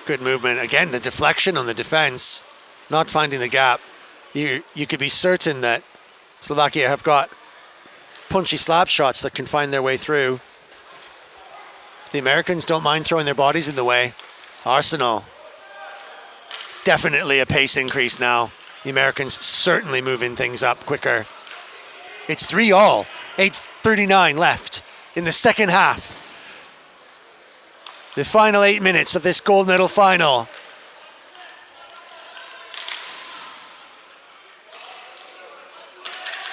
Good movement. Again, the deflection on the defense, not finding the gap. You could be certain that Slovakia have got punchy slap shots that can find their way through. The Americans don't mind throwing their bodies in the way. Arsenal, definitely a pace increase now. The Americans certainly moving things up quicker. It's 3-all, 8:39 left in the second half. The final 8 minutes of this gold medal final.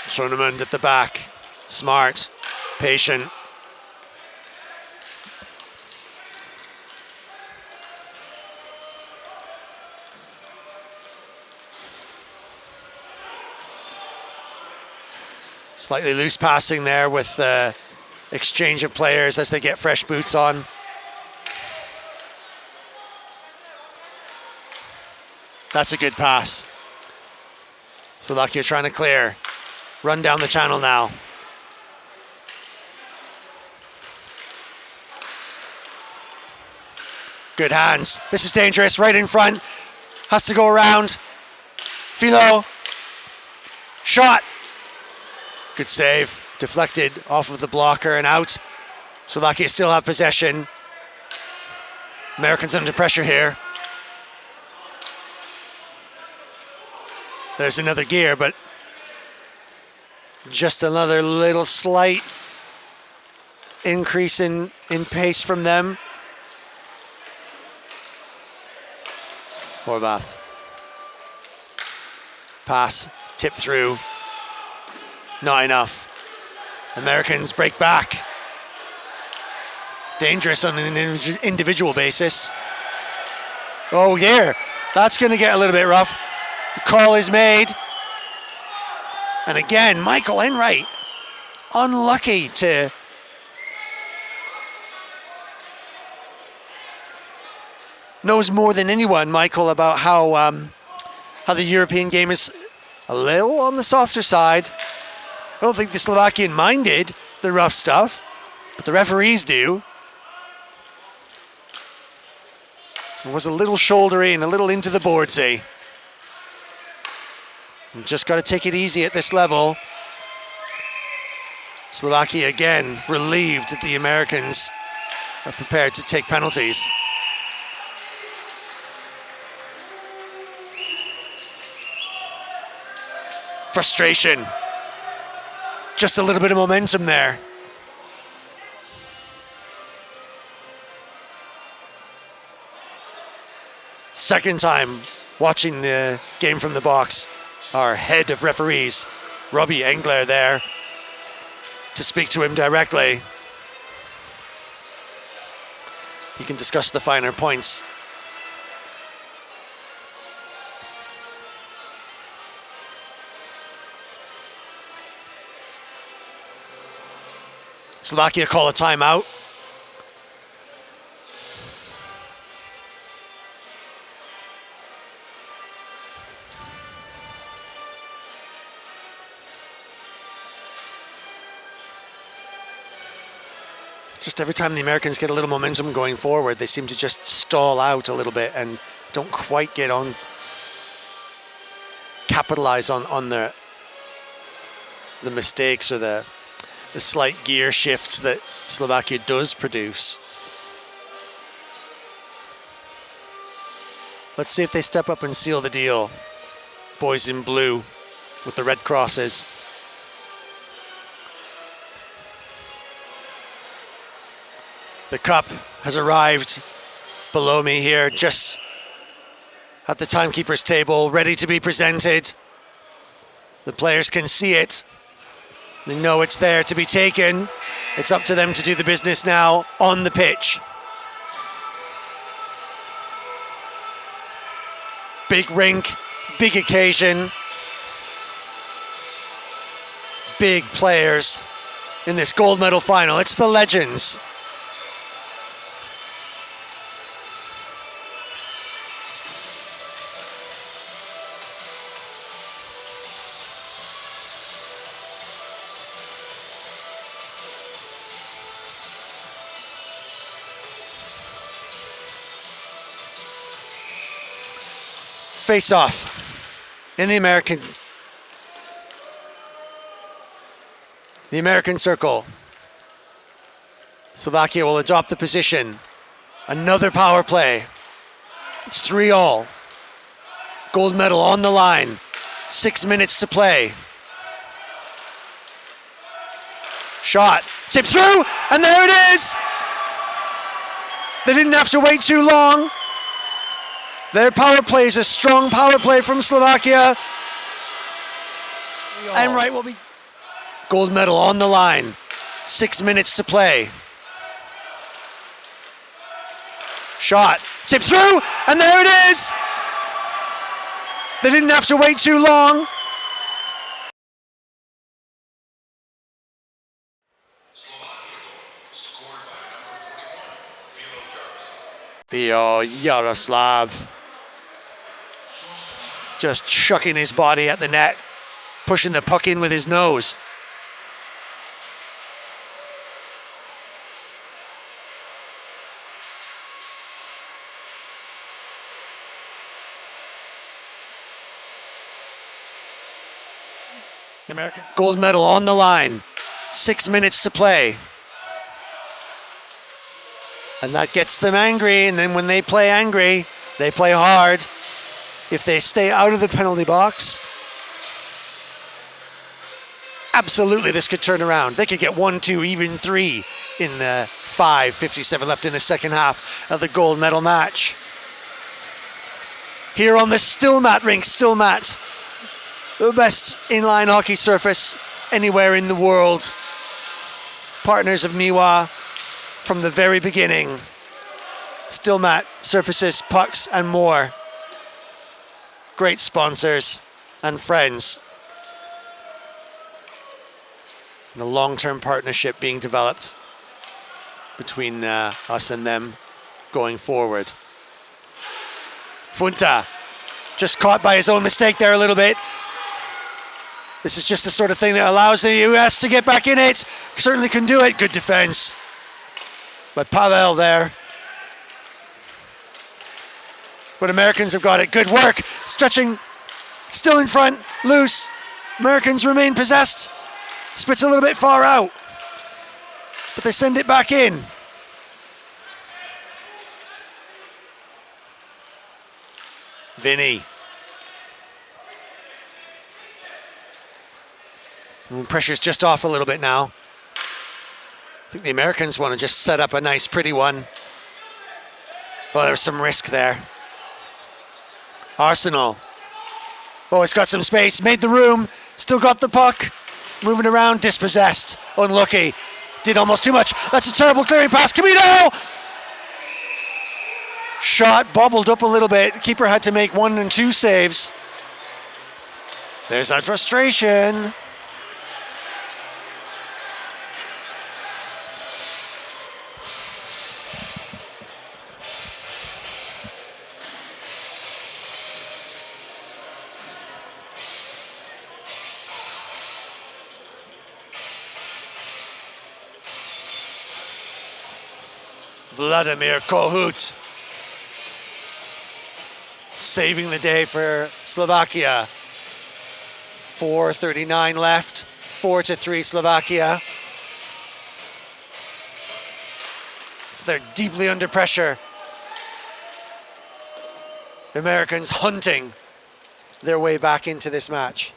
Tournament at the back, smart, patient. Slightly loose passing there with exchange of players as they get fresh boots on. That's a good pass. Slovakia trying to clear. Run down the channel now. Good hands. This is dangerous. Right in front. Has to go around. Philo. Shot. Good save. Deflected off of the blocker and out. Slovakia still have possession. Americans under pressure here. There's another gear, but just another little slight increase in pace from them. Horvath. Pass, tip through. Not enough. Americans break back. Dangerous on an individual basis. Oh, yeah, that's going to get a little bit rough. The call is made. And again, Michael Enright, unlucky to knows more than anyone, Michael, about how the European game is a little on the softer side. I don't think the Slovakian minded the rough stuff, but the referees do. It was a little shouldery and a little into the boardsy. Just got to take it easy at this level. Slovakia again relieved that the Americans are prepared to take penalties. Frustration. Just a little bit of momentum there. Second time watching the game from the box. Our head of referees, Robbie Engler, there to speak to him directly. He can discuss the finer points. Slovakia call a timeout. Just every time the Americans get a little momentum going forward, they seem to just stall out a little bit and don't quite get on, capitalize on the mistakes or the slight gear shifts that Slovakia does produce. Let's see if they step up and seal the deal. Boys in blue with the red crosses. The cup has arrived below me here, just at the timekeeper's table, ready to be presented. The players can see it. They know it's there to be taken. It's up to them to do the business now on the pitch. Big rink, big occasion. Big players in this gold medal final. It's the legends. Face off in the American circle. Slovakia will adopt the position. Another power play. It's 3-all. Gold medal on the line. 6 minutes to play. Shot, tip through, and there it is. They didn't have to wait too long. Their power play is a strong power play from Slovakia. And right will be gold medal on the line. 6 minutes to play. Shot, tip through, and there it is. They didn't have to wait too long. Theo Yaroslav just chucking his body at the net, pushing the puck in with his nose. American gold medal on the line. 6 minutes to play. And that gets them angry, and then when they play angry, they play hard. If they stay out of the penalty box, absolutely this could turn around. They could get 1, 2, even 3 in the 5:57 left in the second half of the gold medal match. Here on the Stilmat rink, Stilmat, the best inline hockey surface anywhere in the world. Partners of Miwa from the very beginning. Stilmat surfaces, pucks, and more. Great sponsors and friends. And a long-term partnership being developed between us and them going forward. Funta, just caught by his own mistake there a little bit. This is just the sort of thing that allows the US to get back in it. Certainly can do it. Good defense by Pavel there. But Americans have got it. Good work. Stretching, still in front, loose. Americans remain possessed. Spits a little bit far out. But they send it back in. Vinny. Pressure's just off a little bit now. I think the Americans want to just set up a nice, pretty one. Well, there's some risk there. Arsenal. Oh, it's got some space. Made the room. Still got the puck. Moving around. Dispossessed. Unlucky. Did almost too much. That's a terrible clearing pass. Camino! Shot bobbled up a little bit. Keeper had to make 1 and 2 saves. There's that frustration. Vladimir Kohut saving the day for Slovakia. 4:39 left, 4-3 Slovakia. They're deeply under pressure. The Americans hunting their way back into this match.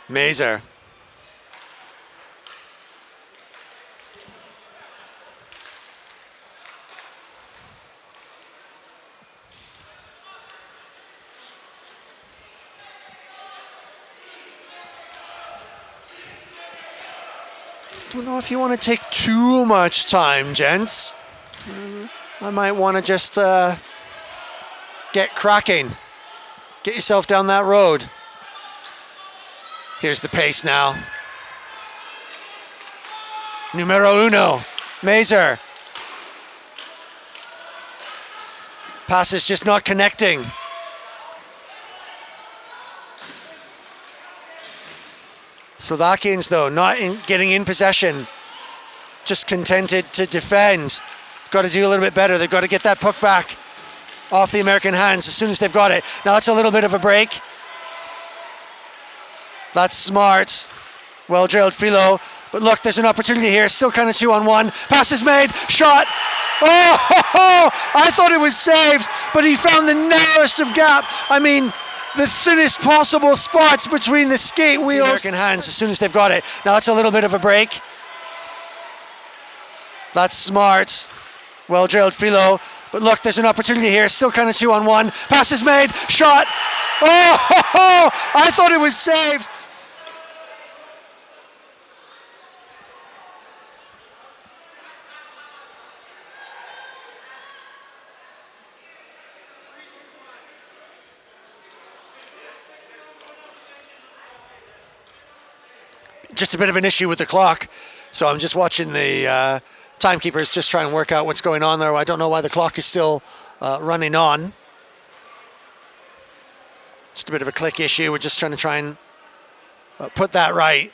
Mazer. Don't know if you want to take too much time, gents. I might want to just get cracking. Get yourself down that road. Here's the pace now. Numero uno, Mazer. Pass is just not connecting. Slovakians, though, not getting in possession. Just contented to defend. Got to do a little bit better. They've got to get that puck back off the American hands as soon as they've got it. Now that's a little bit of a break. That's smart. Well drilled, Philo. But look, there's an opportunity here. Still kind of 2-on-1. Pass is made. Shot. Oh, I thought it was saved, but he found the narrowest of gap. I mean, the thinnest possible spots between the skate wheels. The American hands as soon as they've got it. Now that's a little bit of a break. That's smart. Well drilled, Philo. But look, there's an opportunity here. Still kind of 2-on-1. Pass is made. Shot. Oh, I thought it was saved. Just a bit of an issue with the clock. So I'm just watching the timekeepers just try and work out what's going on there. I don't know why the clock is still running on. Just a bit of a click issue. We're just trying to put that right.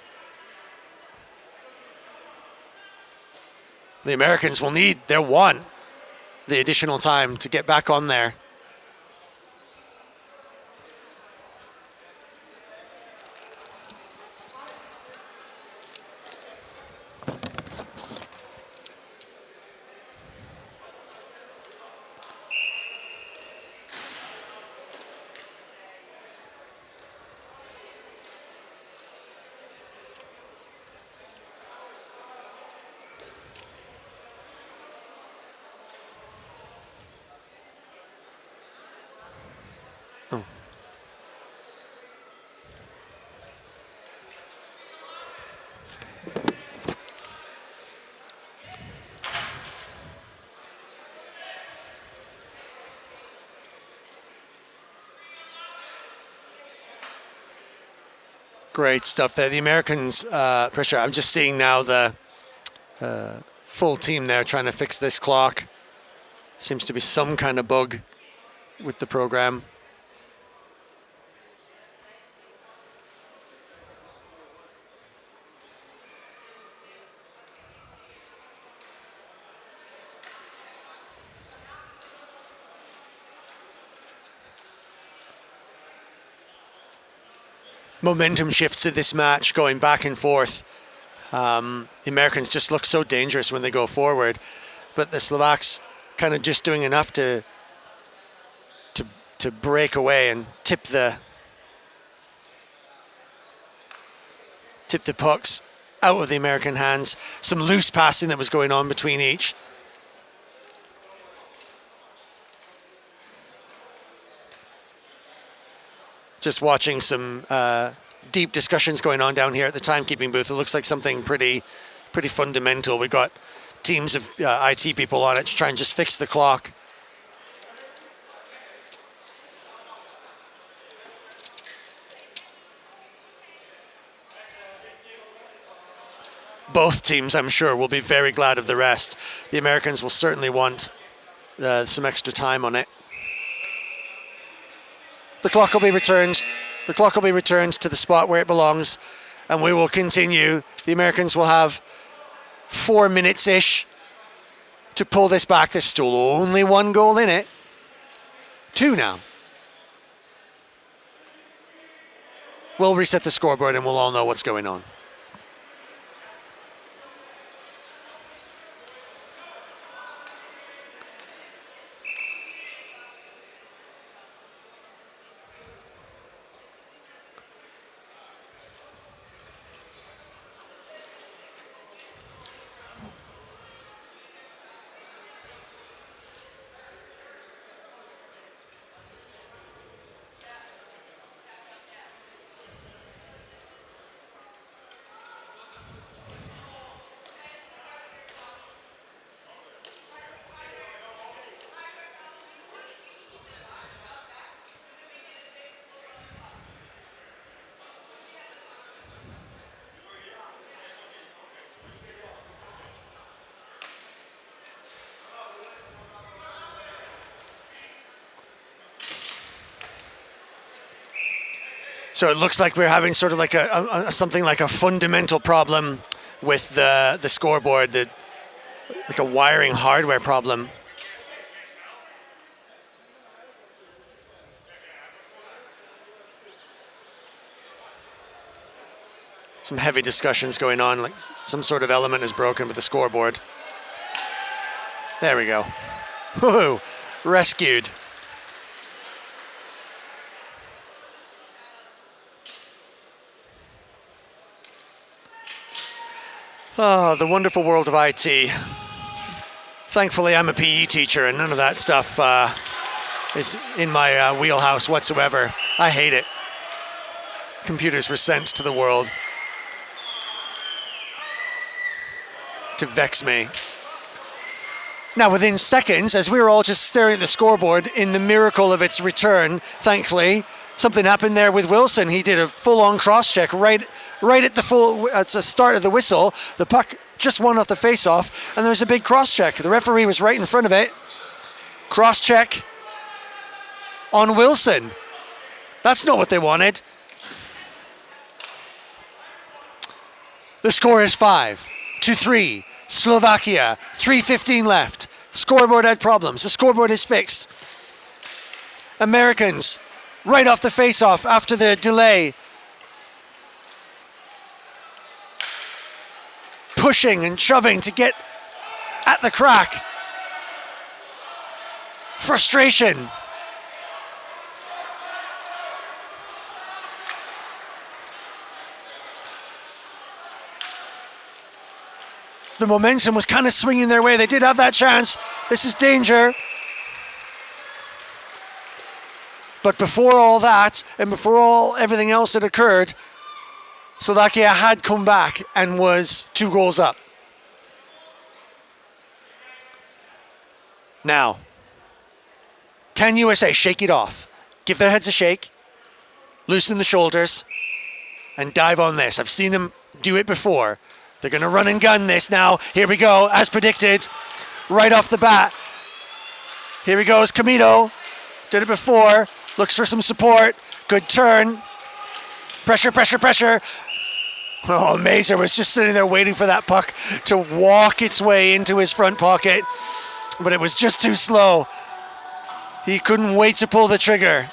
The Americans will need, they'll want the additional time to get back on there. Great stuff there. The Americans, pressure. I'm just seeing now the full team there trying to fix this clock. Seems to be some kind of bug with the program. Momentum shifts of this match going back and forth. The Americans just look so dangerous when they go forward, but the Slovaks kind of just doing enough to break away and tip the pucks out of the American hands. Some loose passing that was going on between each. Just watching some deep discussions going on down here at the timekeeping booth. It looks like something pretty fundamental. We've got teams of IT people on it to try and just fix the clock. Both teams, I'm sure, will be very glad of the rest. The Americans will certainly want some extra time on it. The clock will be returned. The clock will be returned to the spot where it belongs, and we will continue. The Americans will have 4 minutes-ish to pull this back. There's still only one goal in it. 2 now. We'll reset the scoreboard and we'll all know what's going on. So it looks like we're having sort of like something like a fundamental problem with the scoreboard, like a wiring hardware problem. Some heavy discussions going on, like some sort of element is broken with the scoreboard. There we go. Woohoo! Rescued. Oh, the wonderful world of IT. Thankfully, I'm a PE teacher, and none of that stuff is in my wheelhouse whatsoever. I hate it. Computers were sent to the world to vex me. Now, within seconds, as we were all just staring at the scoreboard in the miracle of its return, thankfully, something happened there with Wilson. He did a full-on cross-check right at the start of the whistle. The puck just won off the face-off, and there was a big cross-check. The referee was right in front of it. Cross-check on Wilson. That's not what they wanted. The score is 5-3. Slovakia, 3:15 left. Scoreboard had problems. The scoreboard is fixed. Americans, right off the face-off after the delay, pushing and shoving to get at the crack. Frustration. The momentum was kind of swinging their way. They did have that chance. This is danger. But before all that, and before everything else had occurred, Slovakia had come back and was 2 goals up. Now, can USA shake it off? Give their heads a shake, loosen the shoulders, and dive on this. I've seen them do it before. They're going to run and gun this now. Here we go, as predicted, right off the bat. Here he goes, Camino. Did it before. Looks for some support. Good turn. Pressure, pressure, pressure. Oh, Mazer was just sitting there waiting for that puck to walk its way into his front pocket, but it was just too slow. He couldn't wait to pull the trigger.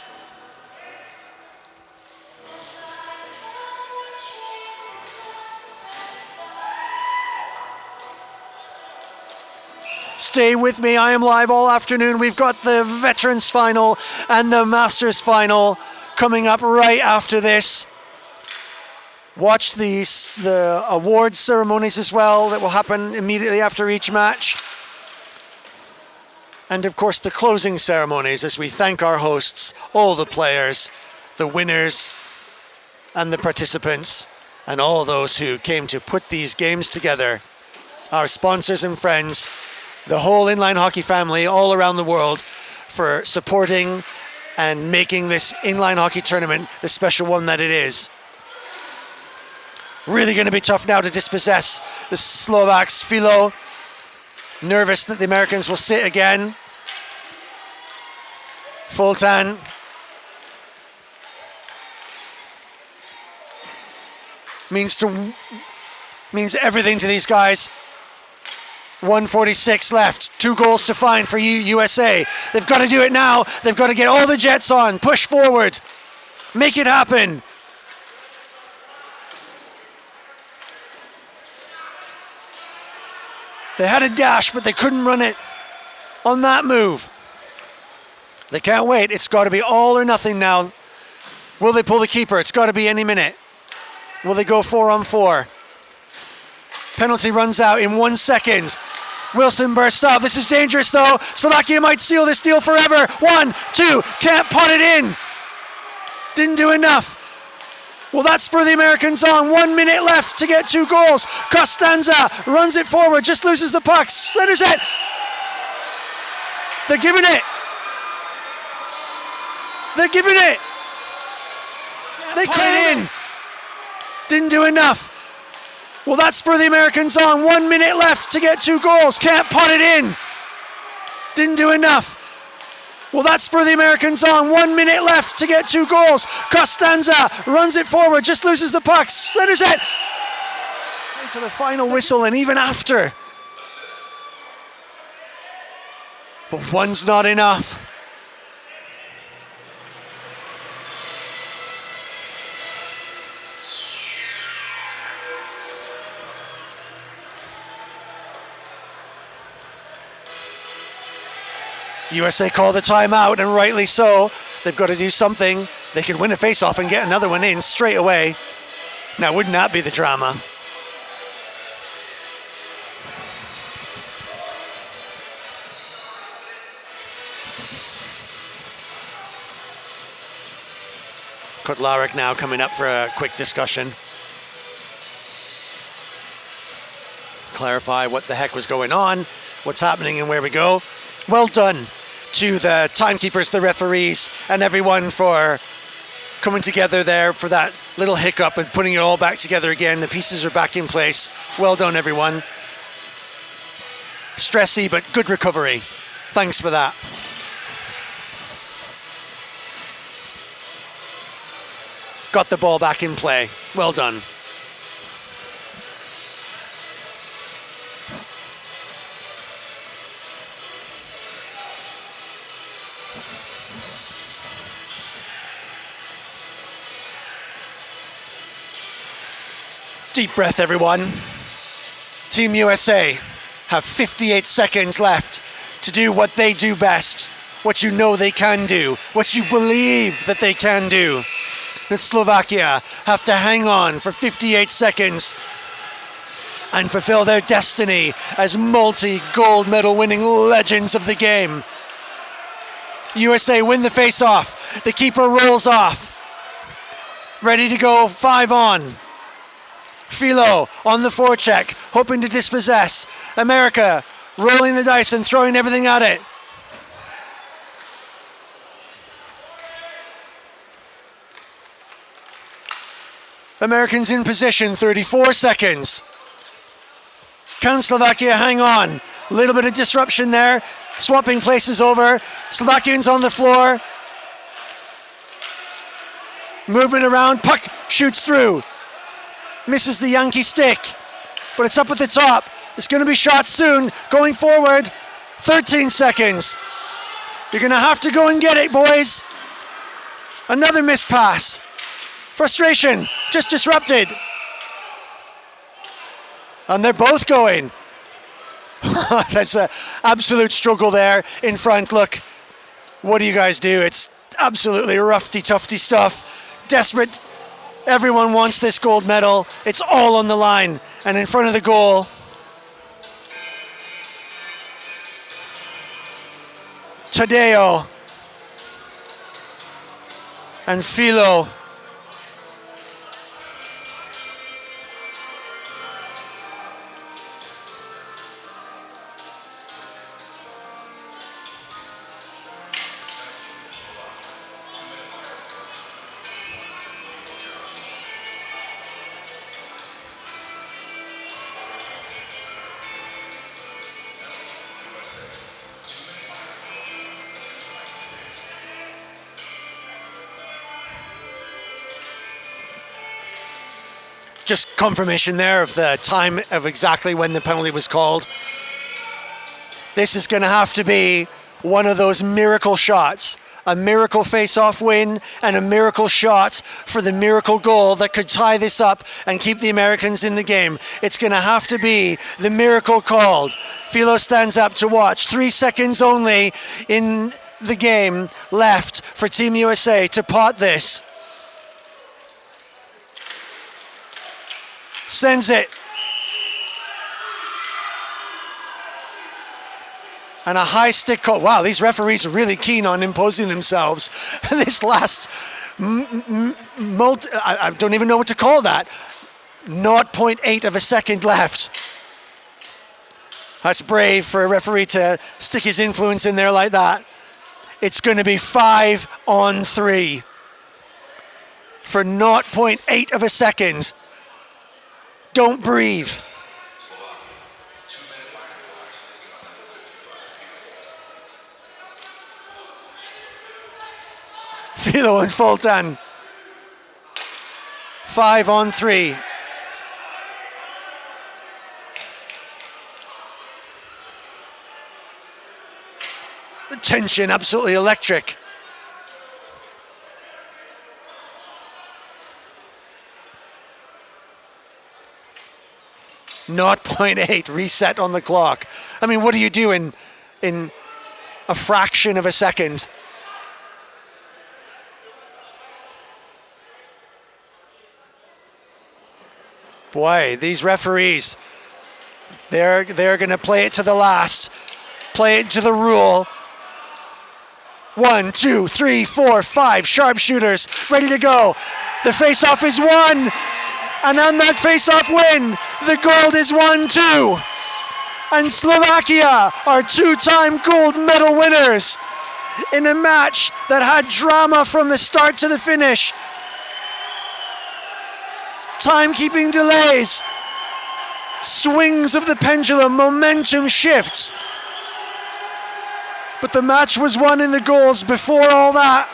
Stay with me. I am live all afternoon. We've got the Veterans Final and the Masters Final coming up right after this. Watch the awards ceremonies as well that will happen immediately after each match. And of course the closing ceremonies as we thank our hosts, all the players, the winners and the participants, and all those who came to put these games together. Our sponsors and friends, the whole inline hockey family all around the world for supporting and making this inline hockey tournament the special one that it is. Really going to be tough now to dispossess the Slovaks. Philo, nervous that the Americans will sit again. Fultan. Means everything to these guys. 1:46 left. 2 goals to find for USA. They've got to do it now. They've got to get all the jets on. Push forward. Make it happen. They had a dash, but they couldn't run it on that move. They can't wait. It's got to be all or nothing now. Will they pull the keeper? It's got to be any minute. Will they go 4-on-4? Penalty runs out in 1 second. Wilson bursts out. This is dangerous though. Slovakia might seal this deal forever. 1, 2, can't pot it in. Didn't do enough. Will that spur the Americans on? 1 minute left to get 2 goals. Costanza runs it forward, just loses the puck. Centers it. They're giving it. They're giving it. They put it in. Didn't do enough. Will that spur the Americans on? 1 minute left to get 2 goals. Can't pot it in. Didn't do enough. Will that spur the Americans on? 1 minute left to get 2 goals. Costanza runs it forward, just loses the puck, centers it. To the final whistle, and even after. But one's not enough. USA call the timeout, and rightly so. They've got to do something. They could win a face-off and get another one in straight away. Now, wouldn't that be the drama? Kotlarek now coming up for a quick discussion. Clarify what the heck was going on, what's happening, and where we go. Well done to the timekeepers, the referees, and everyone for coming together there for that little hiccup and putting it all back together again. The pieces are back in place. Well done, everyone. Stressy, but good recovery. Thanks for that. Got the ball back in play. Well done. Deep breath, everyone. Team USA have 58 seconds left to do what they do best, what you know they can do, what you believe that they can do. The Slovakia have to hang on for 58 seconds and fulfill their destiny as multi-gold medal winning legends of the game. USA win the face-off. The keeper rolls off. Ready to go, 5 on. Philo on the forecheck, hoping to dispossess. America rolling the dice and throwing everything at it. Americans in position, 34 seconds. Can Slovakia hang on? A little bit of disruption there. Swapping places over. Slovakians on the floor. Moving around, puck shoots through. Misses the Yankee stick, but it's up at the top. It's going to be shot soon. Going forward, 13 seconds. You're going to have to go and get it, boys. Another missed pass. Frustration, just disrupted. And they're both going. That's an absolute struggle there in front. Look, what do you guys do? It's absolutely roughy-tufty stuff. Desperate. Everyone wants this gold medal. It's all on the line. And in front of the goal, Tadeo and Philo. Just confirmation there of the time of exactly when the penalty was called. This is going to have to be one of those miracle shots, a miracle face-off win and a miracle shot for the miracle goal that could tie this up and keep the Americans in the game. It's going to have to be the miracle called. Philo stands up to watch. 3 seconds only in the game left for Team USA to pot this. Sends it. And a high stick call. Wow, these referees are really keen on imposing themselves. This last, I don't even know what to call that. 0.8 of a second left. That's brave for a referee to stick his influence in there like that. It's going to be 5 on 3 for 0.8 of a second. Don't breathe. Philo and Fulton. 5-on-3. The tension absolutely electric. Not 0.8 reset on the clock. I mean, what do you do in a fraction of a second? Boy, these referees, they're going to play it to the last, play it to the rule. 1, 2, 3, 4, 5 sharpshooters ready to go. The face-off is won, and on that face-off win, the gold is won too. And Slovakia are two-time gold medal winners in a match that had drama from the start to the finish. Timekeeping delays, swings of the pendulum, momentum shifts. But the match was won in the goals before all that,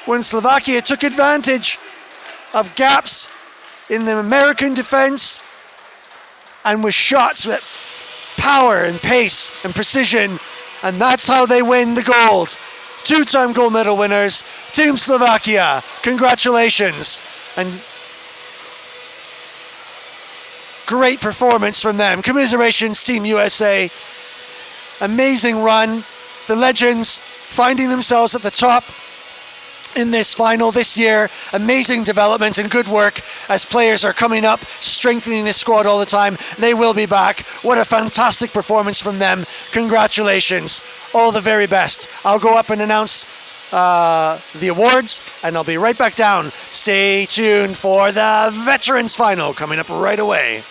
when Slovakia took advantage of gaps in the American defense and with shots with power and pace and precision, and that's how they win the gold. Two-time gold medal winners, Team Slovakia, congratulations. And great performance from them. Commiserations, Team USA. Amazing run. The legends finding themselves at the top in this final this year. Amazing development and good work as players are coming up, strengthening this squad all the time. They will be back. What a fantastic performance from them. Congratulations. All the very best. I'll go up and announce the awards, and I'll be right back down. Stay tuned for the Veterans Final coming up right away.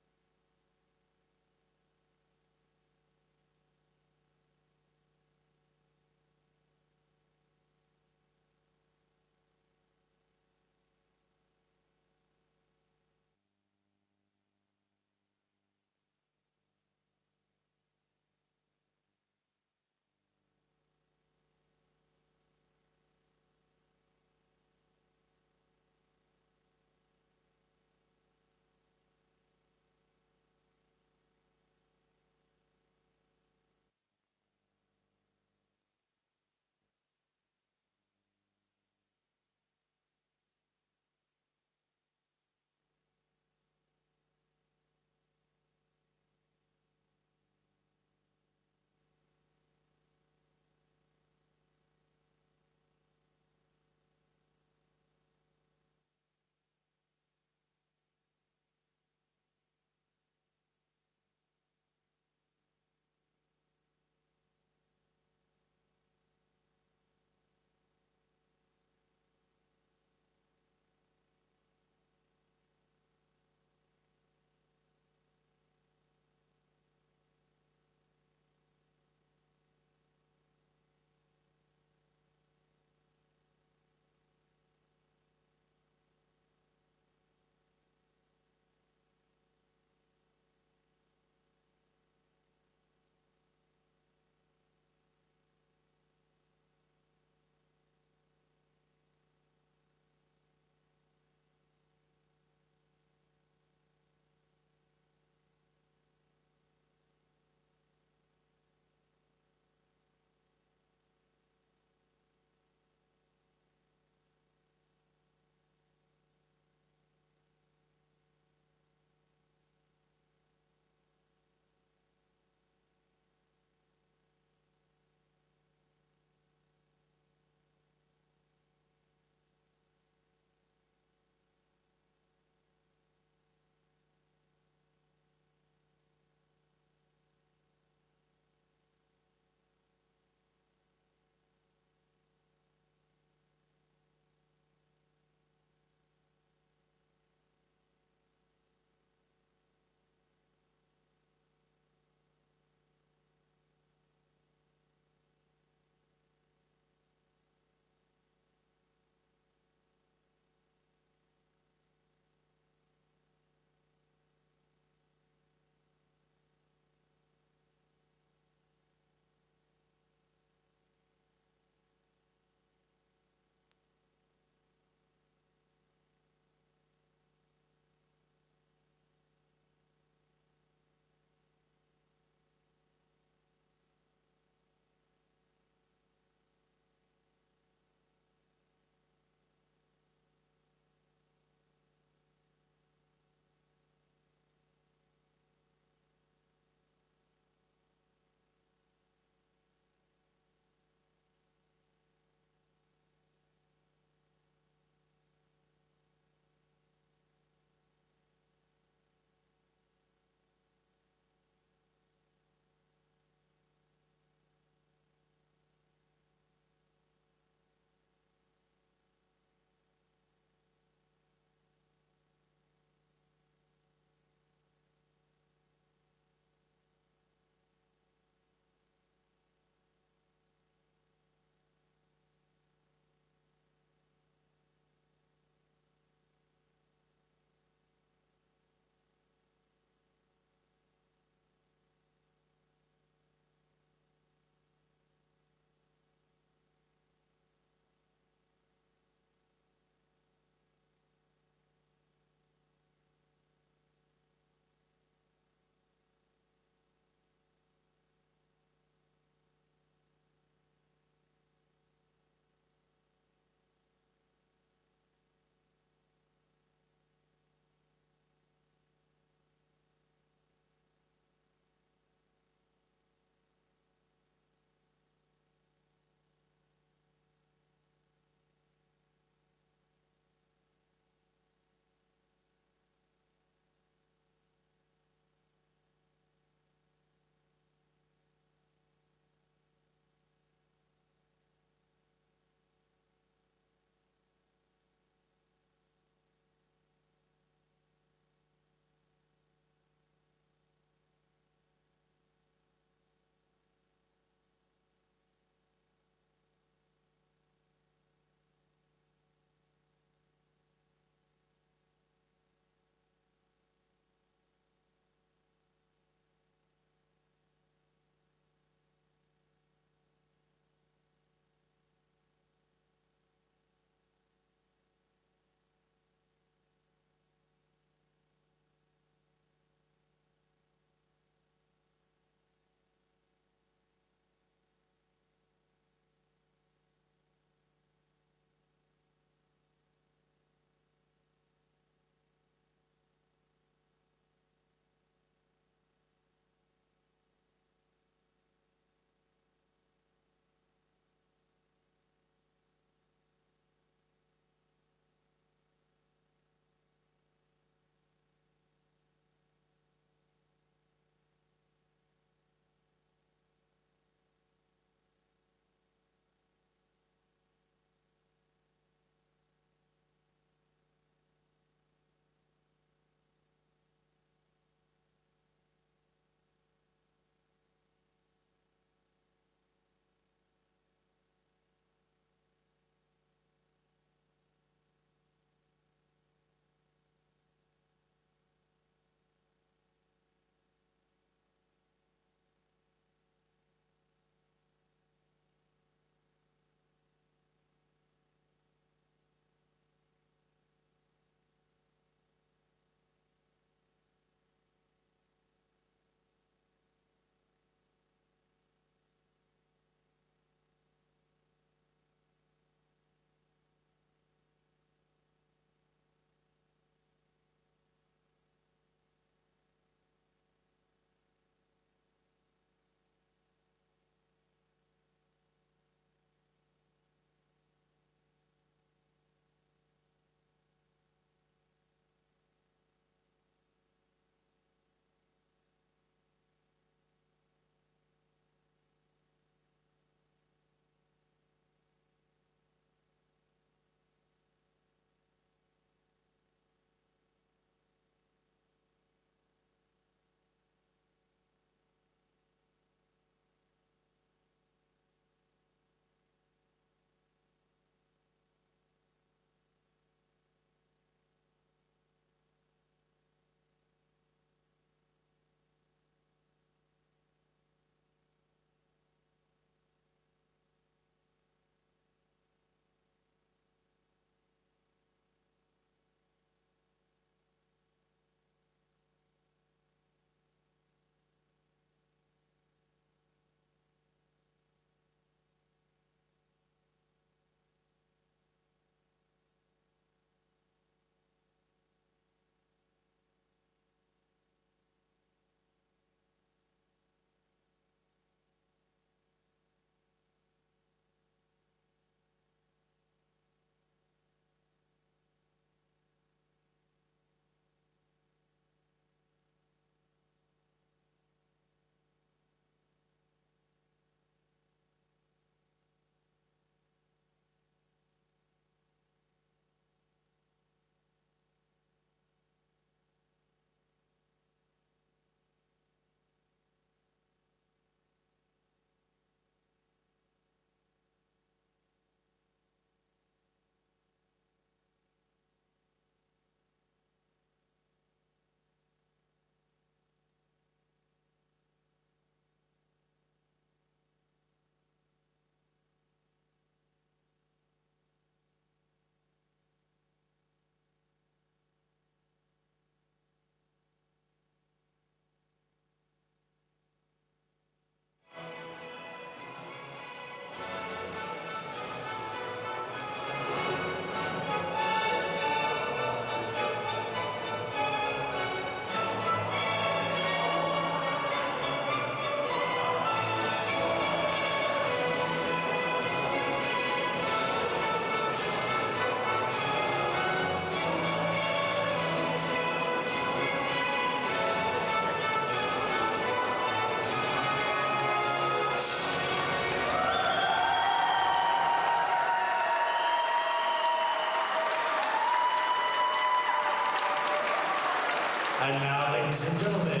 ladies and gentlemen,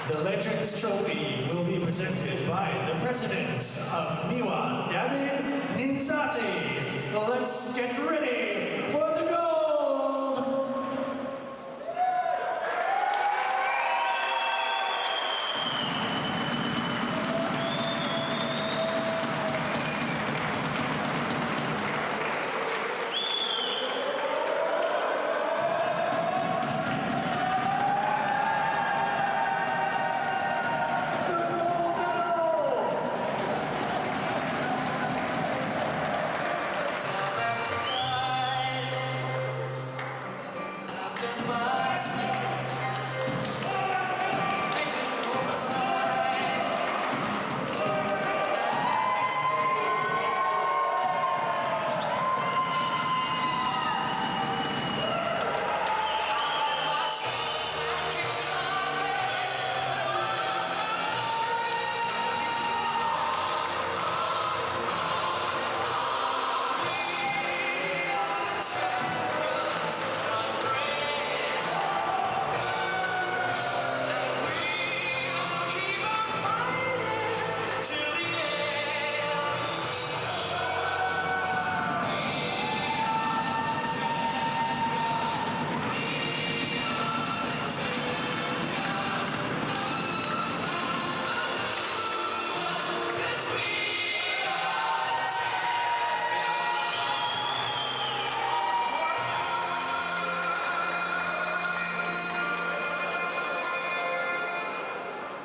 the Legends Trophy will be presented by the President of Miwa, David Ninzati. Let's get ready for the gold!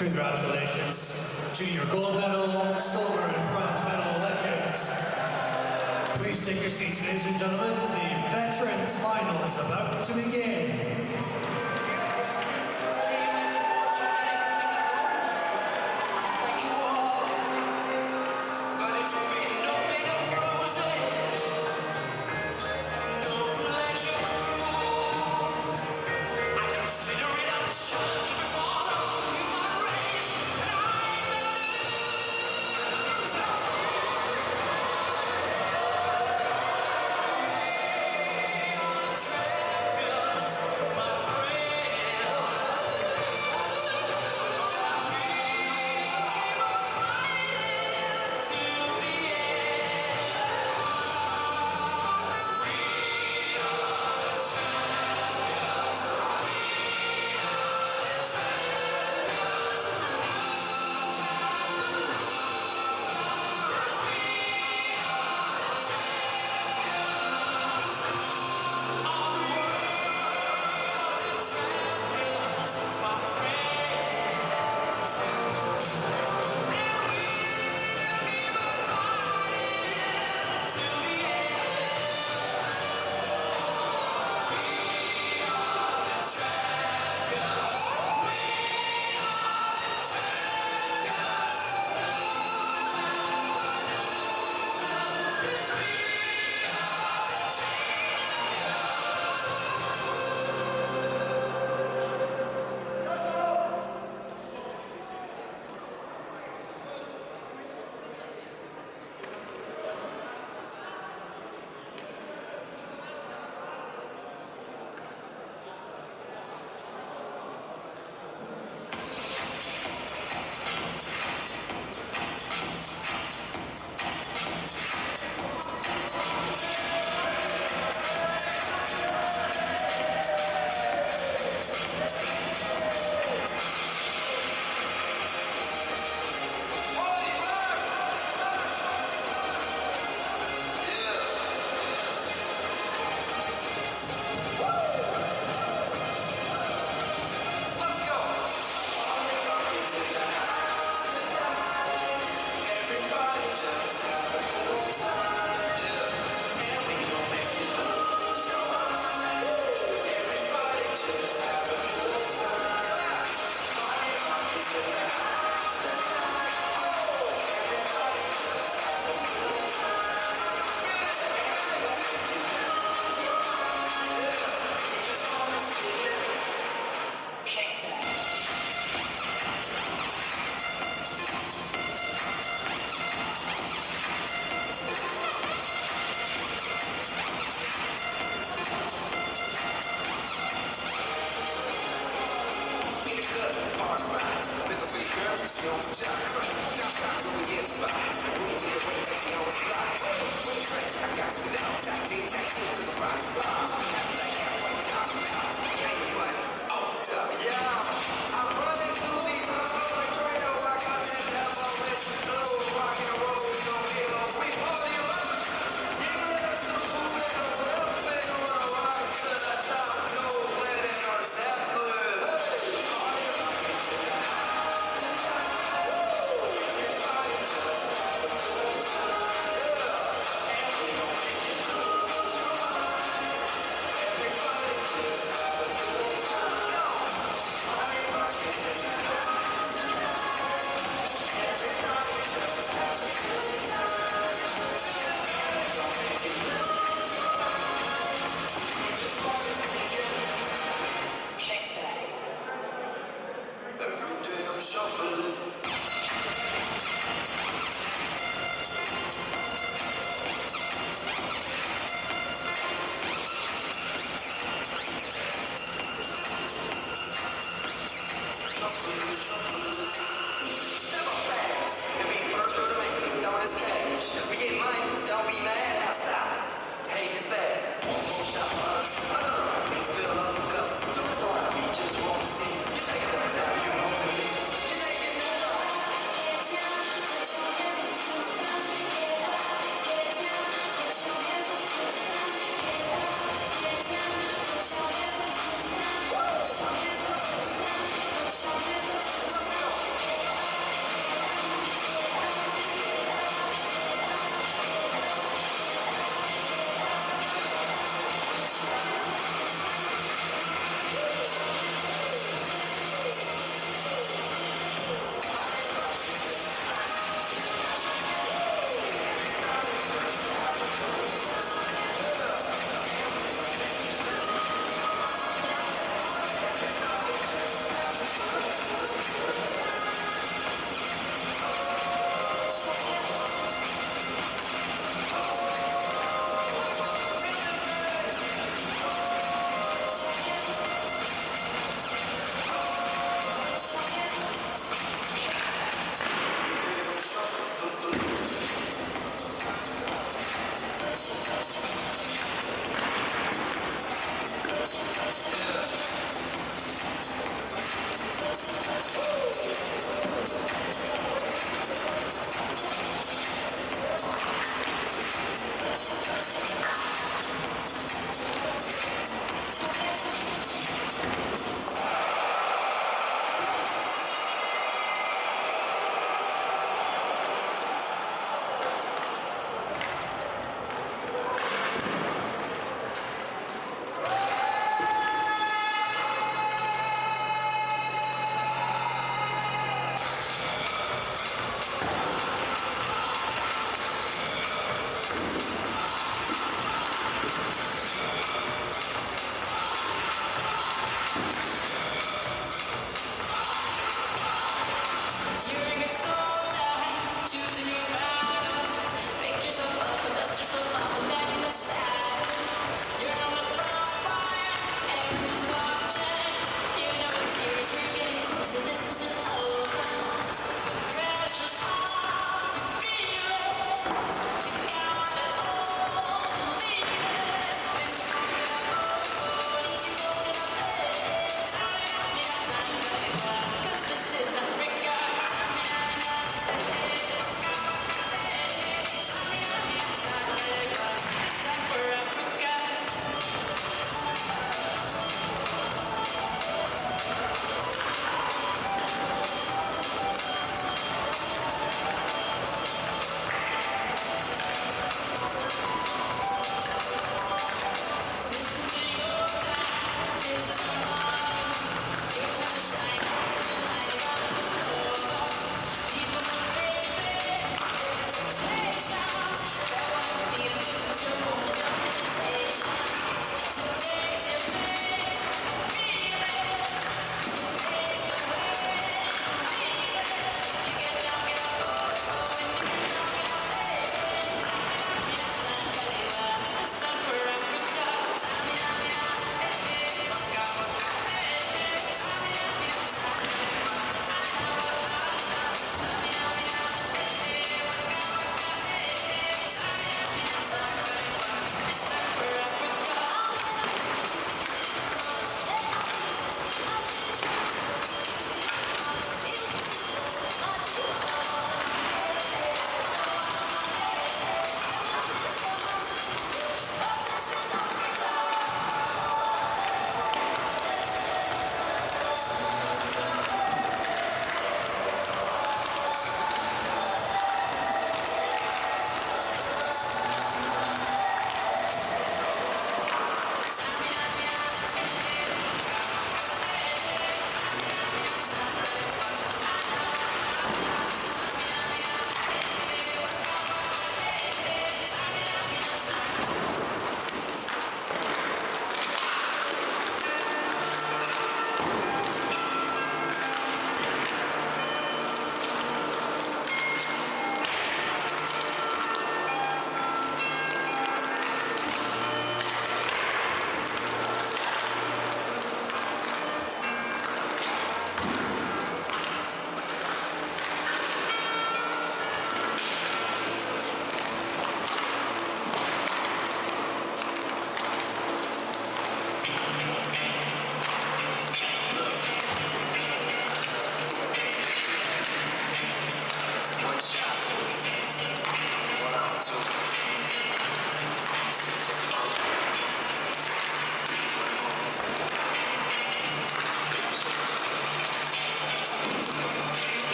Congratulations to your gold medal, silver, and bronze medal legends. Please take your seats, ladies and gentlemen. The Veterans Final is about to begin. Champions, my friends.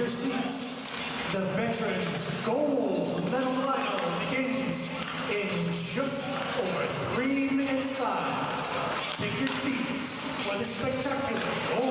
your seats. The veterans gold medal final begins in just over 3 minutes time. Take your seats for the spectacular gold